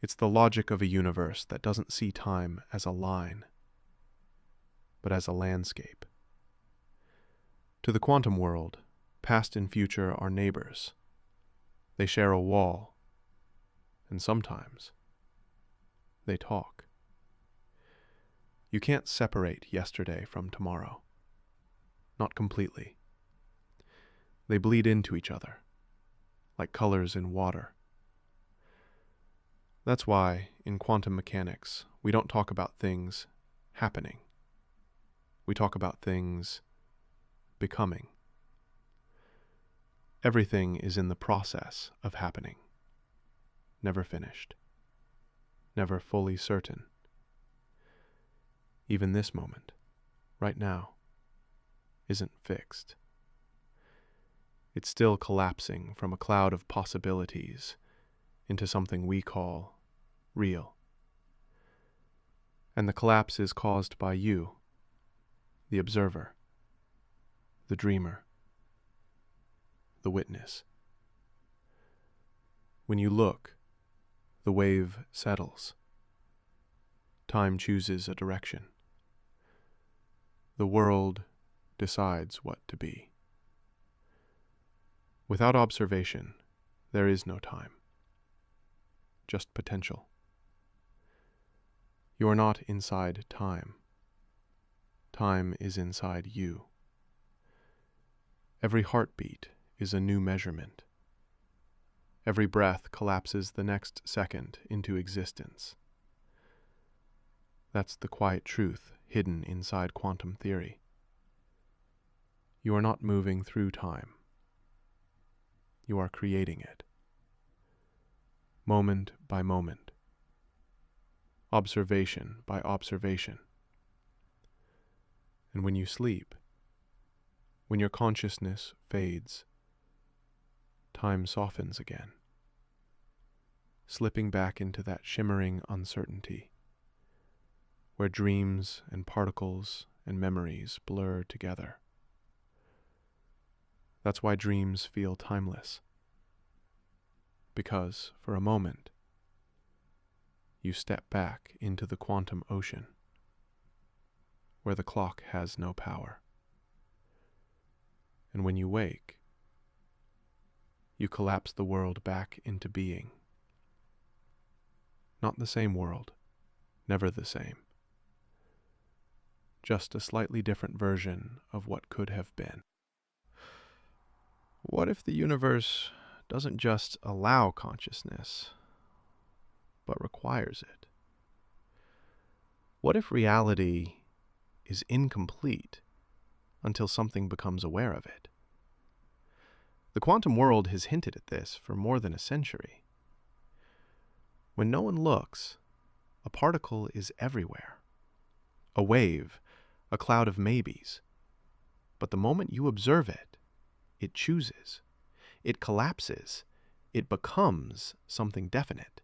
It's the logic of a universe that doesn't see time as a line, but as a landscape. To the quantum world, past and future are neighbors. They share a wall, and sometimes they talk. You can't separate yesterday from tomorrow. Not completely. They bleed into each other, like colors in water. That's why, in quantum mechanics, we don't talk about things happening. We talk about things becoming. Everything is in the process of happening, never finished, never fully certain. Even this moment, right now, isn't fixed. It's still collapsing from a cloud of possibilities into something we call real. And the collapse is caused by you, the observer, the dreamer, the witness. When you look, the wave settles. Time chooses a direction. The world decides what to be. Without observation, there is no time, just potential. You are not inside time. Time is inside you. Every heartbeat is a new measurement. Every breath collapses the next second into existence. That's the quiet truth hidden inside quantum theory. You are not moving through time. You are creating it. Moment by moment. Observation by observation. And when you sleep, when your consciousness fades, time softens again, slipping back into that shimmering uncertainty, where dreams and particles and memories blur together. That's why dreams feel timeless. Because, for a moment, you step back into the quantum ocean, where the clock has no power. And when you wake, you collapse the world back into being. Not the same world, never the same. Just a slightly different version of what could have been. What if the universe doesn't just allow consciousness, but requires it? What if reality is incomplete until something becomes aware of it? The quantum world has hinted at this for more than a century. When no one looks, a particle is everywhere. A wave, a cloud of maybes. But the moment you observe it, it chooses. It collapses. It becomes something definite.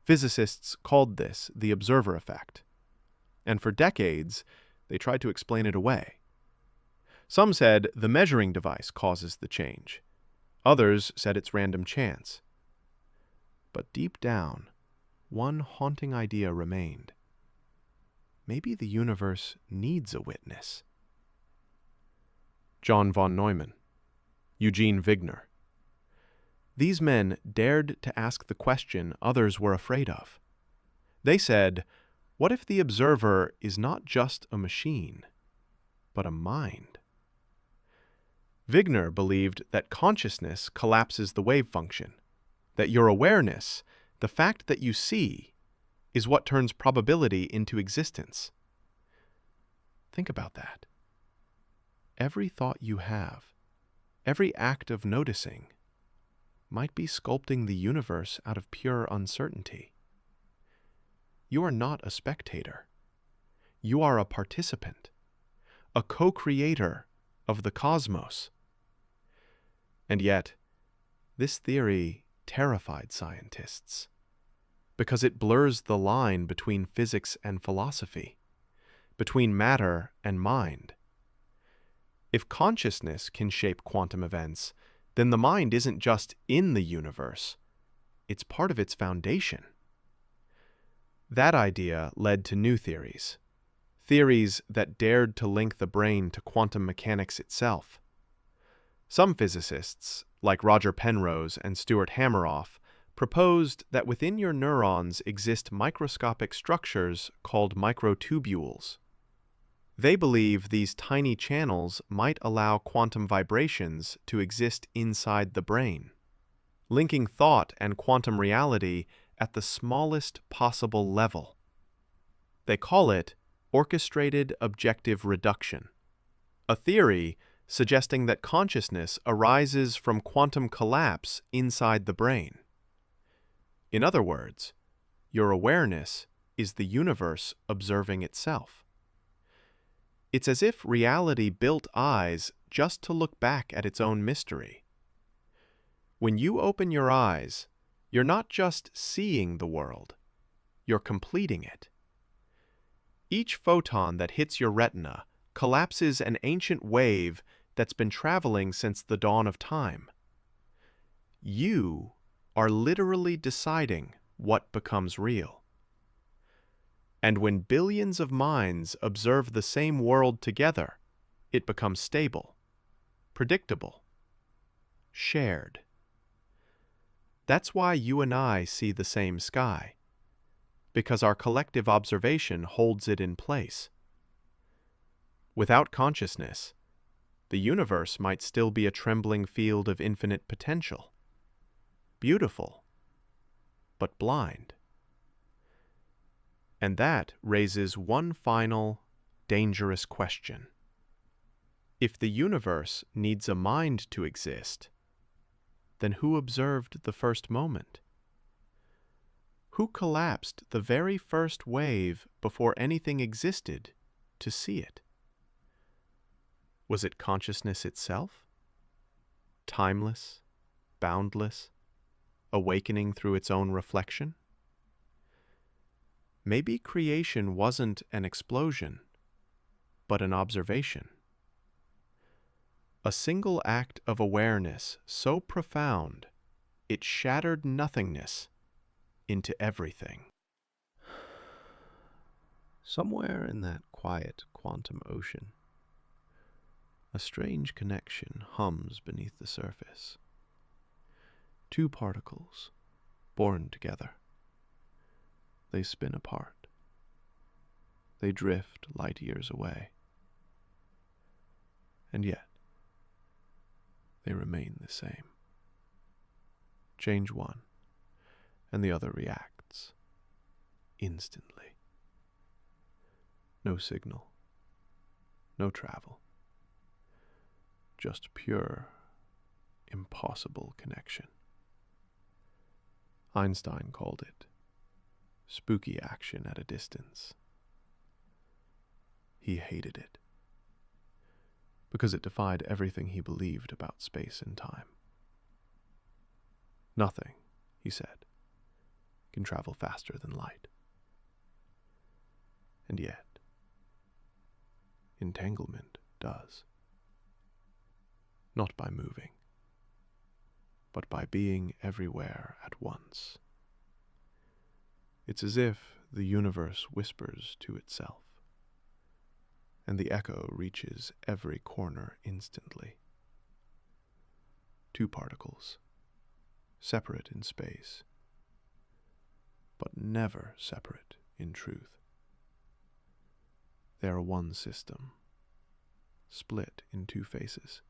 Physicists called this the observer effect, and for decades they tried to explain it away. Some said the measuring device causes the change. Others said it's random chance. But deep down, one haunting idea remained. Maybe the universe needs a witness. John von Neumann, Eugene Wigner. These men dared to ask the question others were afraid of. They said, what if the observer is not just a machine, but a mind? Wigner believed that consciousness collapses the wave function, that your awareness, the fact that you see, is what turns probability into existence. Think about that. Every thought you have, every act of noticing, might be sculpting the universe out of pure uncertainty. You are not a spectator. You are a participant, a co-creator of the cosmos. And yet, this theory terrified scientists because it blurs the line between physics and philosophy, between matter and mind. If consciousness can shape quantum events, then the mind isn't just in the universe, it's part of its foundation. That idea led to new theories, theories that dared to link the brain to quantum mechanics itself. Some physicists, like Roger Penrose and Stuart Hameroff, proposed that within your neurons exist microscopic structures called microtubules. They believe these tiny channels might allow quantum vibrations to exist inside the brain, linking thought and quantum reality at the smallest possible level. They call it orchestrated objective reduction, a theory suggesting that consciousness arises from quantum collapse inside the brain. In other words, your awareness is the universe observing itself. It's as if reality built eyes just to look back at its own mystery. When you open your eyes, you're not just seeing the world, you're completing it. Each photon that hits your retina collapses an ancient wave that's been traveling since the dawn of time. You are literally deciding what becomes real. And when billions of minds observe the same world together, it becomes stable, predictable, shared. That's why you and I see the same sky, because our collective observation holds it in place. Without consciousness, the universe might still be a trembling field of infinite potential, beautiful, but blind. And that raises one final, dangerous question. If the universe needs a mind to exist, then who observed the first moment? Who collapsed the very first wave before anything existed to see it? Was it consciousness itself? Timeless, boundless, awakening through its own reflection? Maybe creation wasn't an explosion, but an observation. A single act of awareness so profound, it shattered nothingness into everything. Somewhere in that quiet quantum ocean, a strange connection hums beneath the surface. Two particles, born together. They spin apart. They drift light years away. And yet, they remain the same. Change one, and the other reacts instantly. No signal, no travel, just pure, impossible connection. Einstein called it spooky action at a distance. He hated it, because it defied everything he believed about space and time. Nothing, he said, can travel faster than light. And yet, entanglement does. Not by moving, but by being everywhere at once. It's as if the universe whispers to itself, and the echo reaches every corner instantly. Two particles, separate in space, but never separate in truth. They are one system, split in two faces.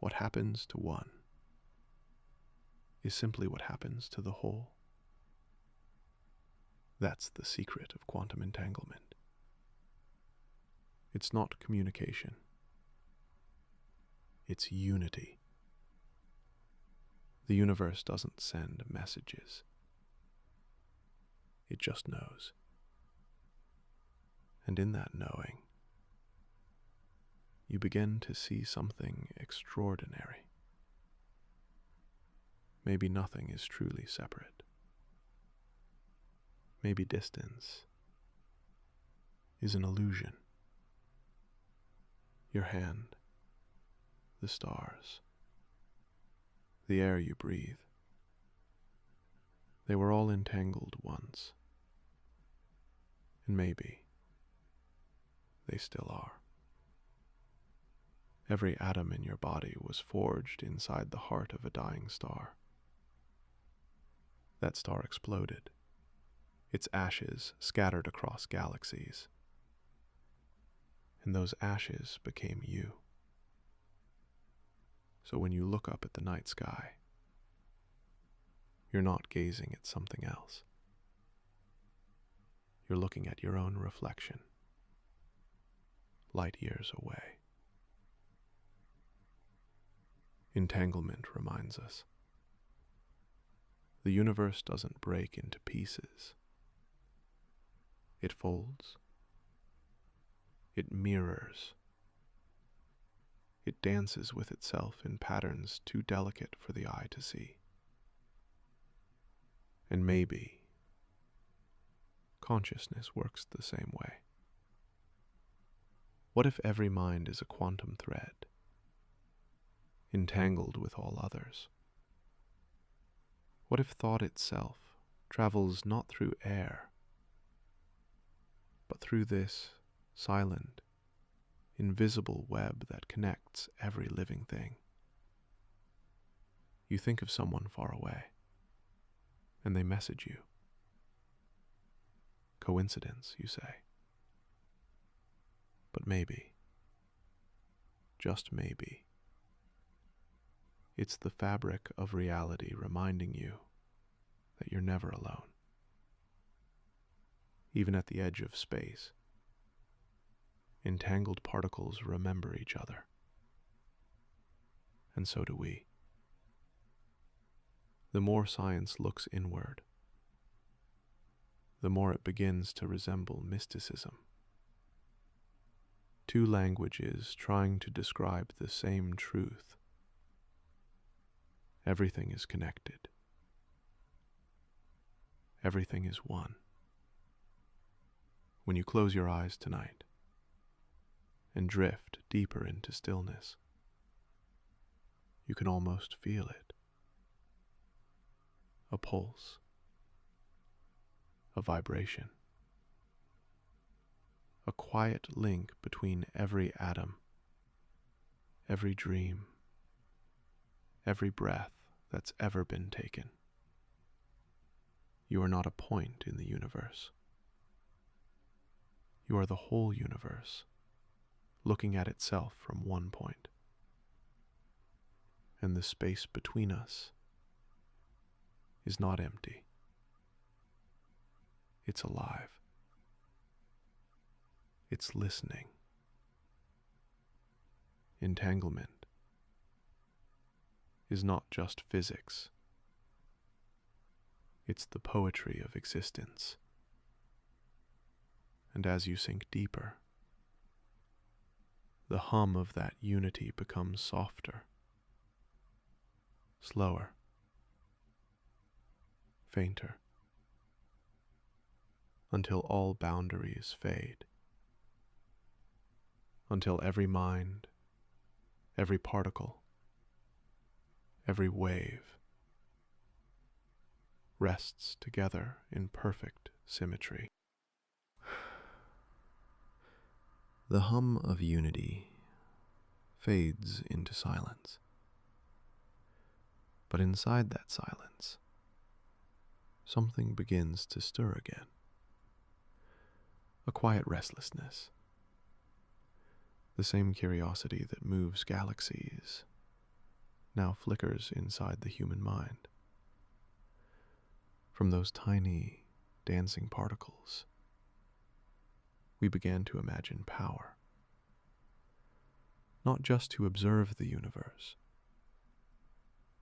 What happens to one is simply what happens to the whole. That's the secret of quantum entanglement. It's not communication. It's unity. The universe doesn't send messages. It just knows. And in that knowing, you begin to see something extraordinary. Maybe nothing is truly separate. Maybe distance is an illusion. Your hand, the stars, the air you breathe, they were all entangled once. And maybe they still are. Every atom in your body was forged inside the heart of a dying star. That star exploded, its ashes scattered across galaxies. And those ashes became you. So when you look up at the night sky, you're not gazing at something else. You're looking at your own reflection, light years away. Entanglement reminds us. The universe doesn't break into pieces. It folds. It mirrors. It dances with itself in patterns too delicate for the eye to see. And maybe consciousness works the same way. What if every mind is a quantum thread, entangled with all others? What if thought itself travels not through air, but through this silent, invisible web that connects every living thing? You think of someone far away, and they message you. Coincidence, you say. But maybe, just maybe, it's the fabric of reality reminding you that you're never alone. Even at the edge of space, entangled particles remember each other. And so do we. The more science looks inward, the more it begins to resemble mysticism. Two languages trying to describe the same truth. Everything is connected. Everything is one. When you close your eyes tonight and drift deeper into stillness, you can almost feel it. A pulse, a vibration, a quiet link between every atom, every dream, every breath that's ever been taken. You are not a point in the universe. You are the whole universe, looking at itself from one point. And the space between us is not empty. It's alive. It's listening. Entanglement is not just physics. It's the poetry of existence. And as you sink deeper, the hum of that unity becomes softer, slower, fainter, until all boundaries fade, until every mind, every particle, every wave rests together in perfect symmetry. The hum of unity fades into silence. But inside that silence, something begins to stir again. A quiet restlessness. The same curiosity that moves galaxies now flickers inside the human mind. From those tiny, dancing particles, we began to imagine power. Not just to observe the universe,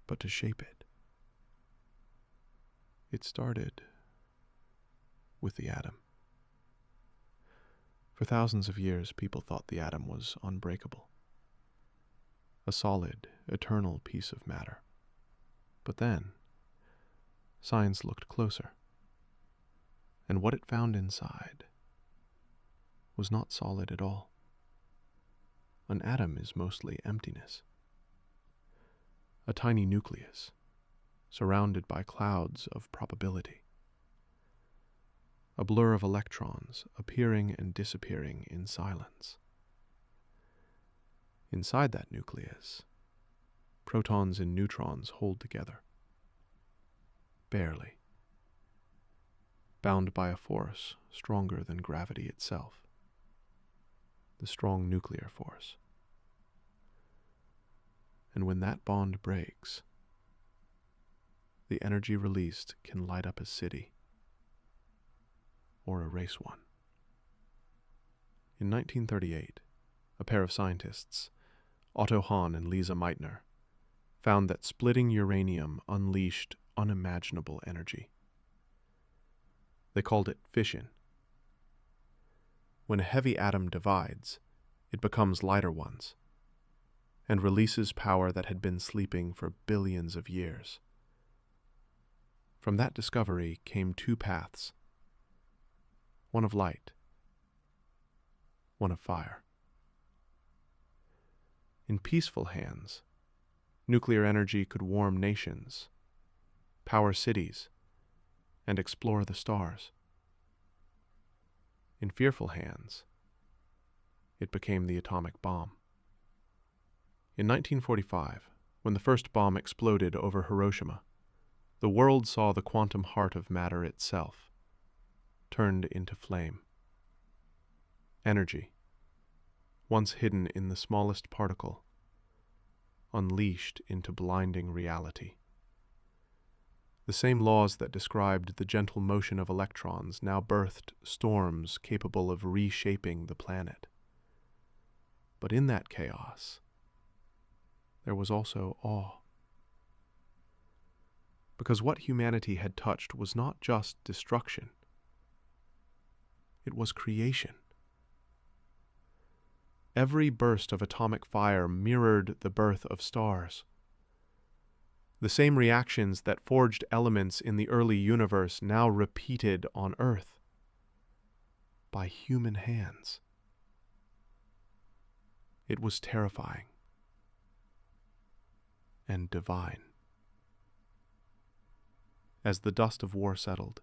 but to shape it. It started with the atom. For thousands of years, people thought the atom was unbreakable, a solid, eternal piece of matter. But then, science looked closer, and what it found inside was not solid at all. An atom is mostly emptiness. A tiny nucleus, surrounded by clouds of probability. A blur of electrons appearing and disappearing in silence. Inside that nucleus, protons and neutrons hold together. Barely. Bound by a force stronger than gravity itself. The strong nuclear force. And when that bond breaks, the energy released can light up a city or erase one. In 1938, a pair of scientists, Otto Hahn and Lisa Meitner, found that splitting uranium unleashed unimaginable energy. They called it fission. When a heavy atom divides, it becomes lighter ones, and releases power that had been sleeping for billions of years. From that discovery came two paths, one of light, one of fire. In peaceful hands, nuclear energy could warm nations, power cities, and explore the stars. In fearful hands, it became the atomic bomb. In 1945, when the first bomb exploded over Hiroshima, the world saw the quantum heart of matter itself, turned into flame. Energy, once hidden in the smallest particle, unleashed into blinding reality. The same laws that described the gentle motion of electrons now birthed storms capable of reshaping the planet. But in that chaos, there was also awe. Because what humanity had touched was not just destruction. It was creation. Every burst of atomic fire mirrored the birth of stars. The same reactions that forged elements in the early universe now repeated on Earth by human hands. It was terrifying and divine. As the dust of war settled,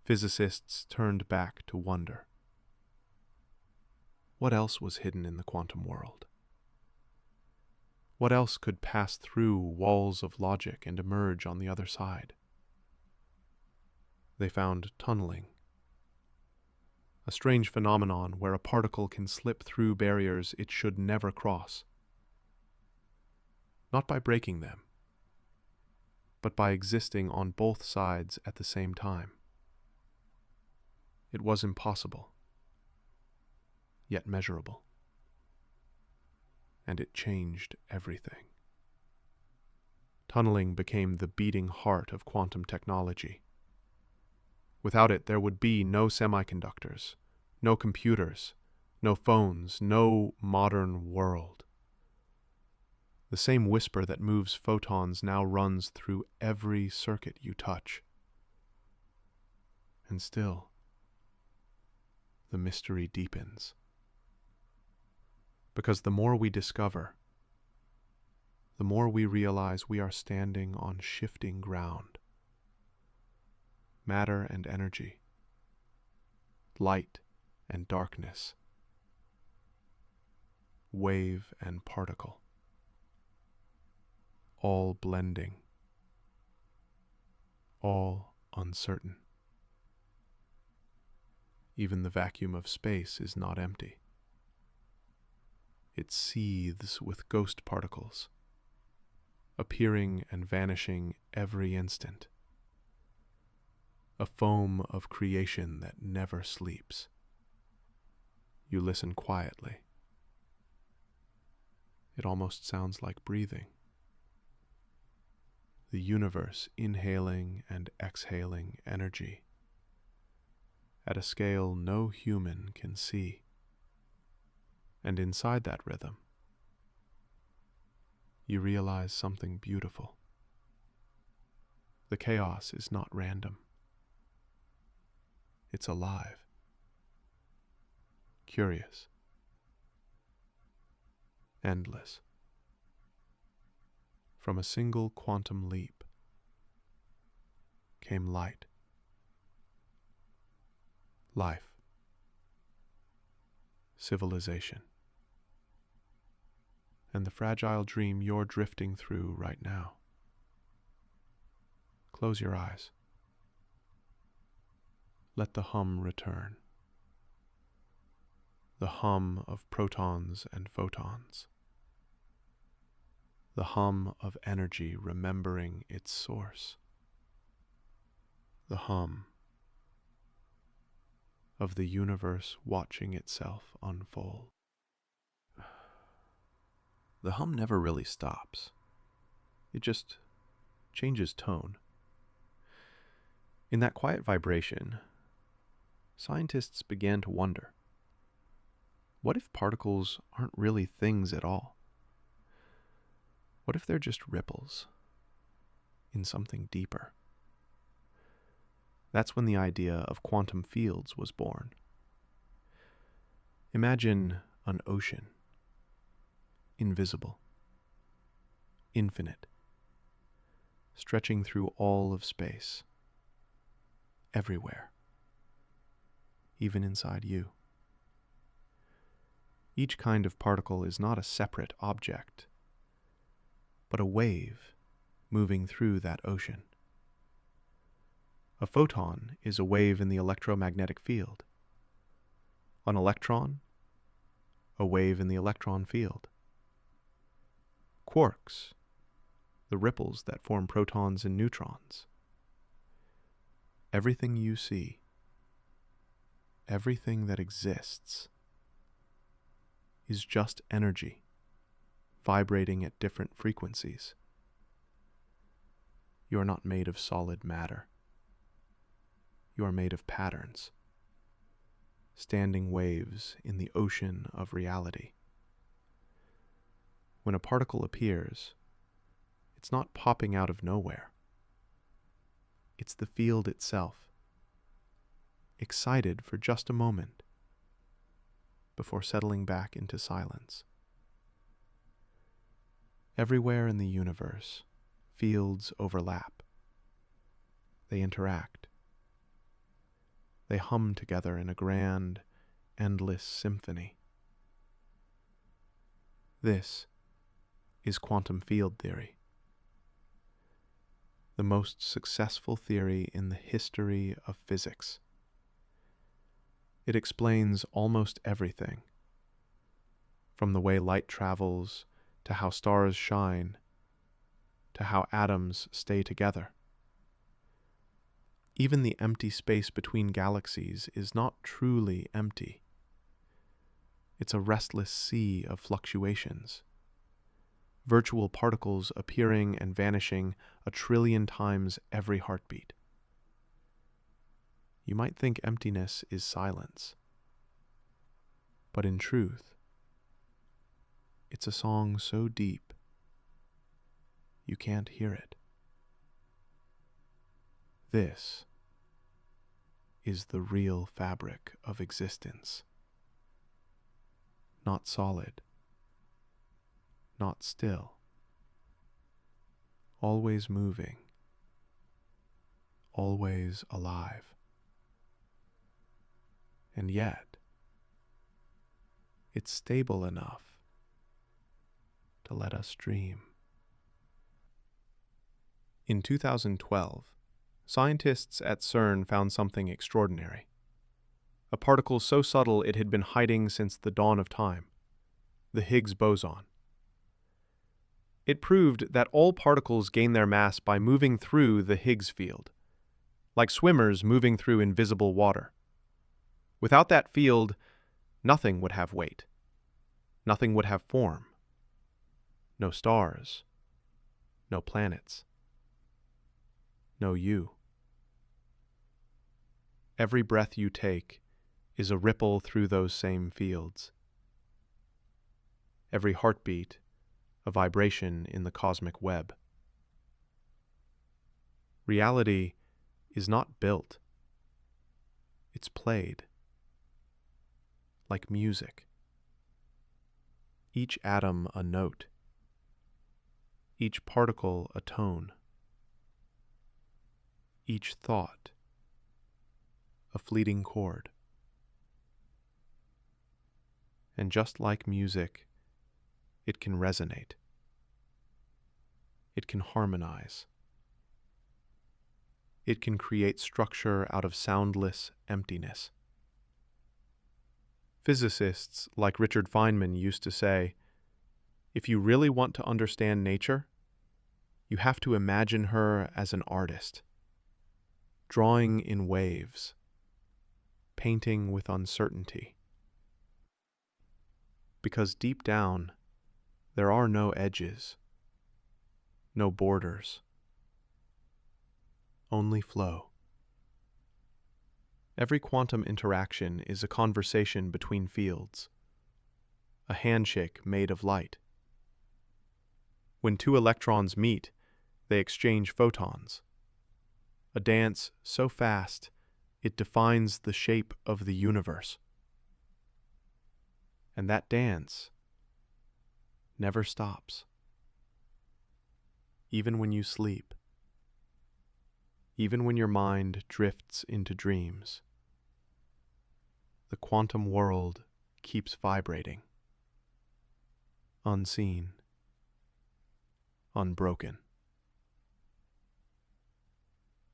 physicists turned back to wonder. What else was hidden in the quantum world? What else could pass through walls of logic and emerge on the other side? They found tunneling, a strange phenomenon where a particle can slip through barriers it should never cross. Not by breaking them, but by existing on both sides at the same time. It was impossible, yet measurable. And it changed everything. Tunneling became the beating heart of quantum technology. Without it, there would be no semiconductors, no computers, no phones, no modern world. The same whisper that moves photons now runs through every circuit you touch. And still, the mystery deepens. Because the more we discover, the more we realize we are standing on shifting ground. Matter and energy, light and darkness, wave and particle, all blending, all uncertain. Even the vacuum of space is not empty. It seethes with ghost particles, appearing and vanishing every instant. A foam of creation that never sleeps. You listen quietly. It almost sounds like breathing. The universe inhaling and exhaling energy at a scale no human can see. And inside that rhythm, you realize something beautiful. The chaos is not random. It's alive, curious, endless. From a single quantum leap came light, life, civilization, and the fragile dream you're drifting through right now. Close your eyes. Let the hum return. The hum of protons and photons. The hum of energy remembering its source. The hum of the universe watching itself unfold. The hum never really stops. It just changes tone. In that quiet vibration, scientists began to wonder, what if particles aren't really things at all? What if they're just ripples in something deeper? That's when the idea of quantum fields was born. Imagine an ocean, invisible, infinite, stretching through all of space, everywhere, even inside you. Each kind of particle is not a separate object, but a wave moving through that ocean. A photon is a wave in the electromagnetic field. An electron, a wave in the electron field. Quarks, the ripples that form protons and neutrons. Everything you see, everything that exists, is just energy vibrating at different frequencies. You are not made of solid matter. You are made of patterns, standing waves in the ocean of reality. When a particle appears, it's not popping out of nowhere. It's the field itself, excited for just a moment before settling back into silence. Everywhere in the universe, fields overlap. They interact. They hum together in a grand, endless symphony. This is quantum field theory, the most successful theory in the history of physics. It explains almost everything, from the way light travels, to how stars shine, to how atoms stay together. Even the empty space between galaxies is not truly empty. It's a restless sea of fluctuations, virtual particles appearing and vanishing 1 trillion times every heartbeat. You might think emptiness is silence, but in truth, it's a song so deep you can't hear it. This is the real fabric of existence. Not solid, not still, always moving, always alive. And yet, it's stable enough to let us dream. In 2012, scientists at CERN found something extraordinary. A particle so subtle it had been hiding since the dawn of time, the Higgs boson. It proved that all particles gain their mass by moving through the Higgs field, like swimmers moving through invisible water. Without that field, nothing would have weight. Nothing would have form. No stars. No planets. No you. Every breath you take is a ripple through those same fields. Every heartbeat, a vibration in the cosmic web. Reality is not built. It's played. Like music. Each atom a note. Each particle a tone. Each thought a fleeting chord. And just like music, it can resonate. It can harmonize. It can create structure out of soundless emptiness. Physicists like Richard Feynman used to say, if you really want to understand nature, you have to imagine her as an artist, drawing in waves, painting with uncertainty. Because deep down, there are no edges, no borders, only flow. Every quantum interaction is a conversation between fields, a handshake made of light. When two electrons meet, they exchange photons, a dance so fast it defines the shape of the universe. And that dance never stops. Even when you sleep, even when your mind drifts into dreams, the quantum world keeps vibrating, unseen, unbroken.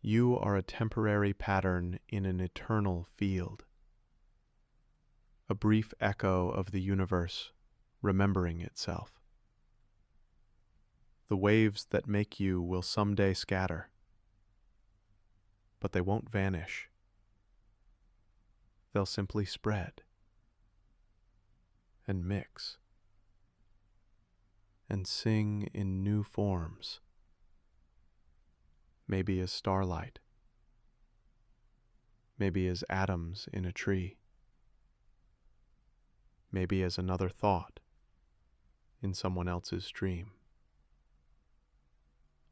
You are a temporary pattern in an eternal field, a brief echo of the universe remembering itself. The waves that make you will someday scatter, but they won't vanish. They'll simply spread and mix and sing in new forms, maybe as starlight, maybe as atoms in a tree, maybe as another thought in someone else's dream.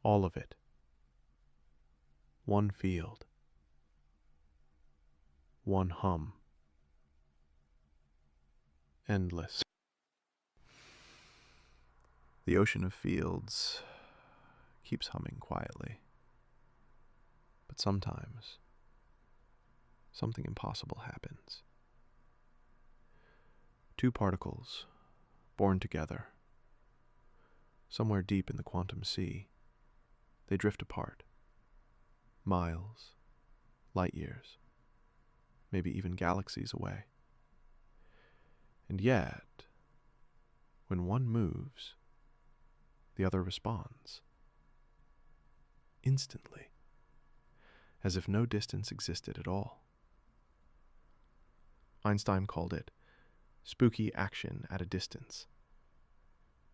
All of it, one field, one hum, endless. The ocean of fields keeps humming quietly, but sometimes something impossible happens. Two particles, born together, somewhere deep in the quantum sea, they drift apart, miles, light years, maybe even galaxies away. And yet, when one moves, the other responds, instantly, as if no distance existed at all. Einstein called it spooky action at a distance.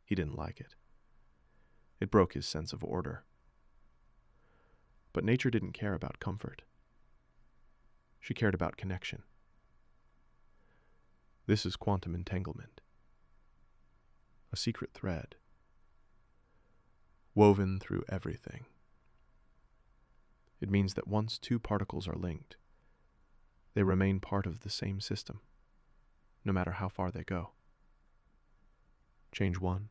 He didn't like it. It broke his sense of order. But nature didn't care about comfort. She cared about connection. This is quantum entanglement, a secret thread, woven through everything. It means that once two particles are linked, they remain part of the same system, no matter how far they go. Change one,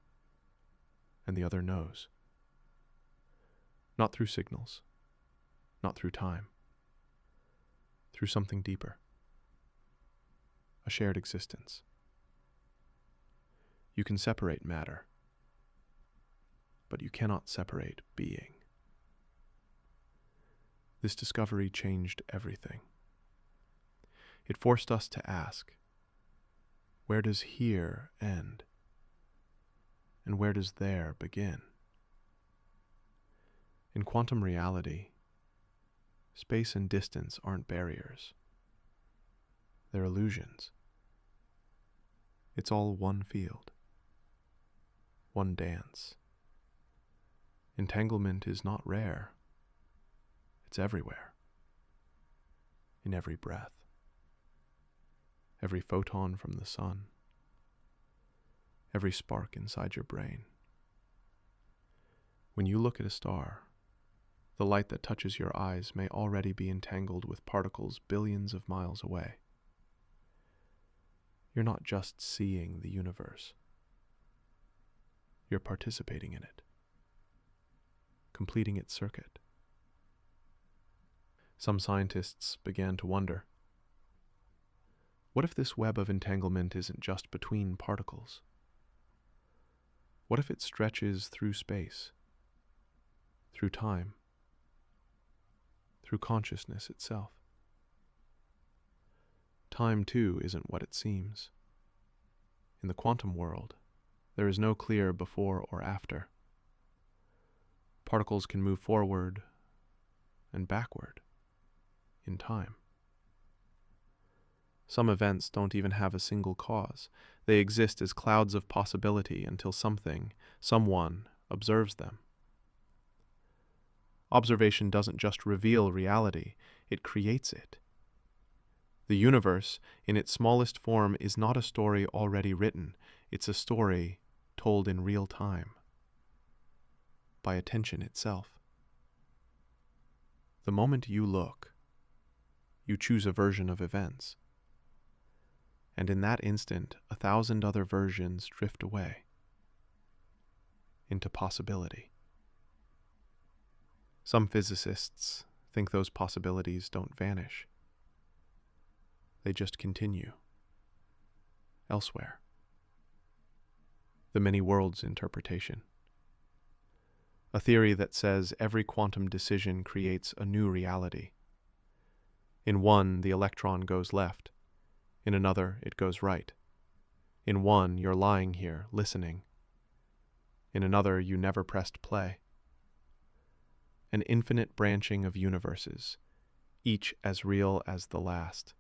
and the other knows. Not through signals, not through time, through something deeper, a shared existence. You can separate matter, but you cannot separate being. This discovery changed everything. It forced us to ask, where does here end? And where does there begin? In quantum reality, space and distance aren't barriers. They're illusions. It's all one field, one dance. Entanglement is not rare. It's everywhere. In every breath. Every photon from the sun. Every spark inside your brain. When you look at a star, the light that touches your eyes may already be entangled with particles billions of miles away. You're not just seeing the universe. You're participating in it, completing its circuit. Some scientists began to wonder, what if this web of entanglement isn't just between particles? What if it stretches through space, through time, through consciousness itself? Time, too, isn't what it seems. In the quantum world, there is no clear before or after. Particles can move forward and backward in time. Some events don't even have a single cause. They exist as clouds of possibility until something, someone, observes them. Observation doesn't just reveal reality, it creates it. The universe, in its smallest form, is not a story already written. It's a story told in real time, by attention itself. The moment you look, you choose a version of events. And in that instant, 1,000 other versions drift away into possibility. Some physicists think those possibilities don't vanish. They just continue elsewhere. The many worlds interpretation. A theory that says every quantum decision creates a new reality. In one, the electron goes left. In another, it goes right. In one, you're lying here, listening. In another, you never pressed play. An infinite branching of universes, each as real as the last.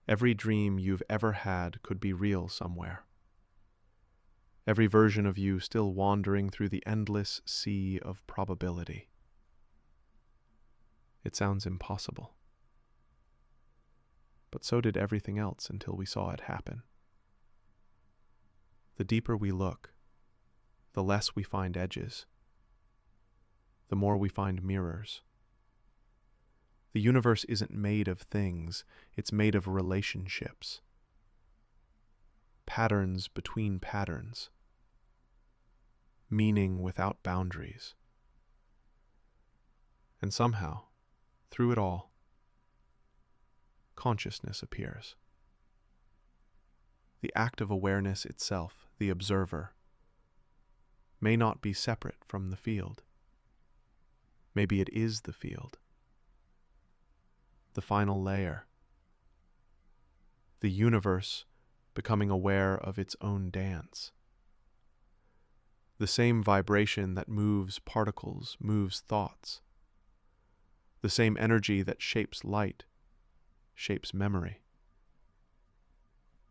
Every dream you've ever had could be real somewhere. Every version of you still wandering through the endless sea of probability. It sounds impossible. But so did everything else until we saw it happen. The deeper we look, the less we find edges, the more we find mirrors. The universe isn't made of things, it's made of relationships. Patterns between patterns. Meaning without boundaries. And somehow, through it all, consciousness appears. The act of awareness itself, the observer, may not be separate from the field. Maybe it is the field. The final layer. The universe becoming aware of its own dance. The same vibration that moves particles moves thoughts. The same energy that shapes light shapes memory.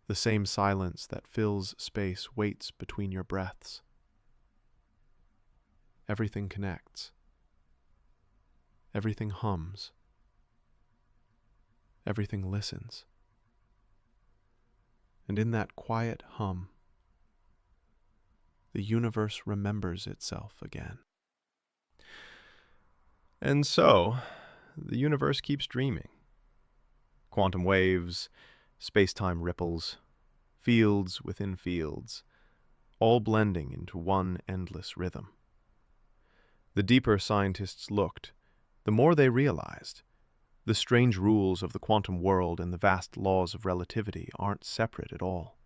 The same silence that fills space waits between your breaths. Everything connects. Everything hums. Everything listens. And in that quiet hum, the universe remembers itself again. And so, the universe keeps dreaming. Quantum waves, space-time ripples, fields within fields, all blending into one endless rhythm. The deeper scientists looked, the more they realized the strange rules of the quantum world and the vast laws of relativity aren't separate at all.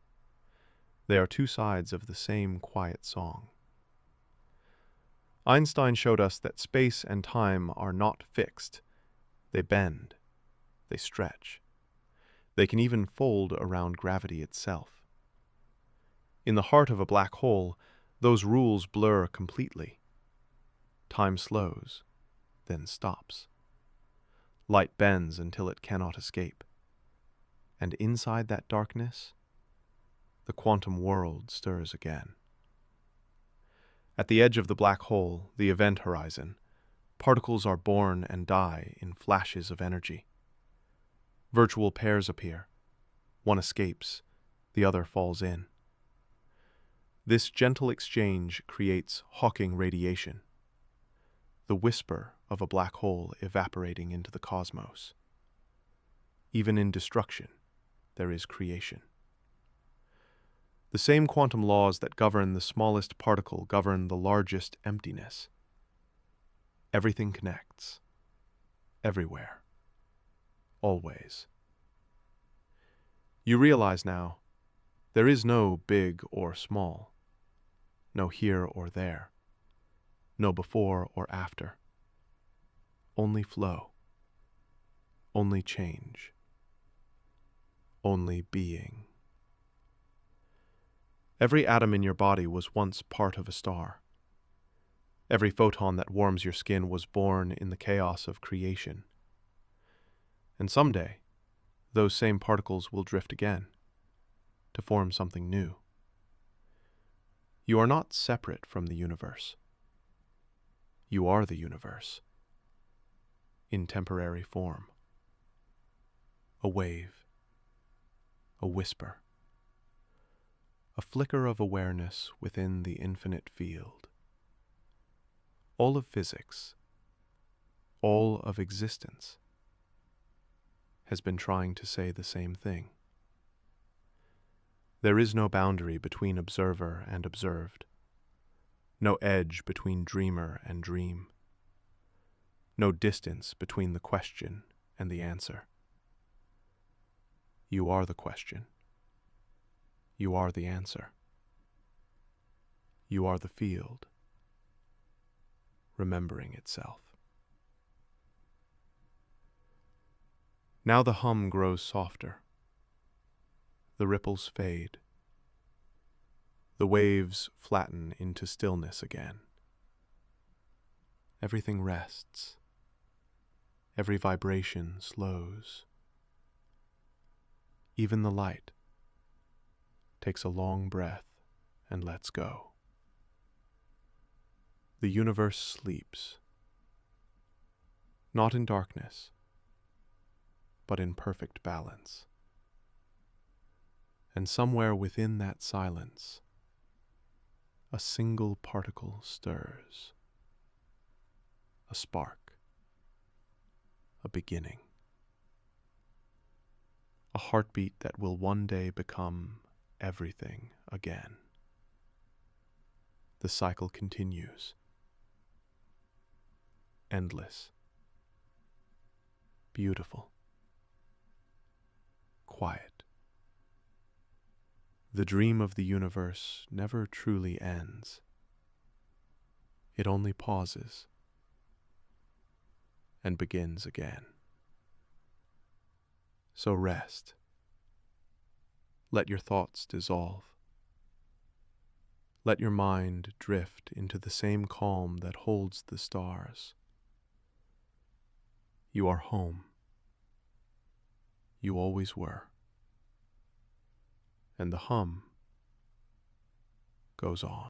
They are two sides of the same quiet song. Einstein showed us that space and time are not fixed. They bend, they stretch. They can even fold around gravity itself. In the heart of a black hole, those rules blur completely. Time slows, then stops. Light bends until it cannot escape. And inside that darkness, the quantum world stirs again. At the edge of the black hole, the event horizon, particles are born and die in flashes of energy. Virtual pairs appear. One escapes, the other falls in. This gentle exchange creates Hawking radiation, the whisper of a black hole evaporating into the cosmos. Even in destruction, there is creation. The same quantum laws that govern the smallest particle govern the largest emptiness. Everything connects, everywhere, always. You realize now, there is no big or small, no here or there, no before or after. Only flow, only change, only being. Every atom in your body was once part of a star. Every photon that warms your skin was born in the chaos of creation. And someday, those same particles will drift again, to form something new. You are not separate from the universe. You are the universe, in temporary form. A wave, a whisper, a flicker of awareness within the infinite field. All of physics, all of existence, has been trying to say the same thing. There is no boundary between observer and observed, no edge between dreamer and dream, no distance between the question and the answer. You are the question. You are the answer. You are the field, remembering itself. Now the hum grows softer. The ripples fade. The waves flatten into stillness again. Everything rests. Every vibration slows. Even the light takes a long breath and lets go. The universe sleeps, not in darkness, but in perfect balance. And somewhere within that silence, a single particle stirs. A spark. A beginning. A heartbeat that will one day become everything again. The cycle continues. Endless. Beautiful. Quiet. The dream of the universe never truly ends. It only pauses and begins again. So rest. Let your thoughts dissolve. Let your mind drift into the same calm that holds the stars. You are home. You always were. And the hum goes on.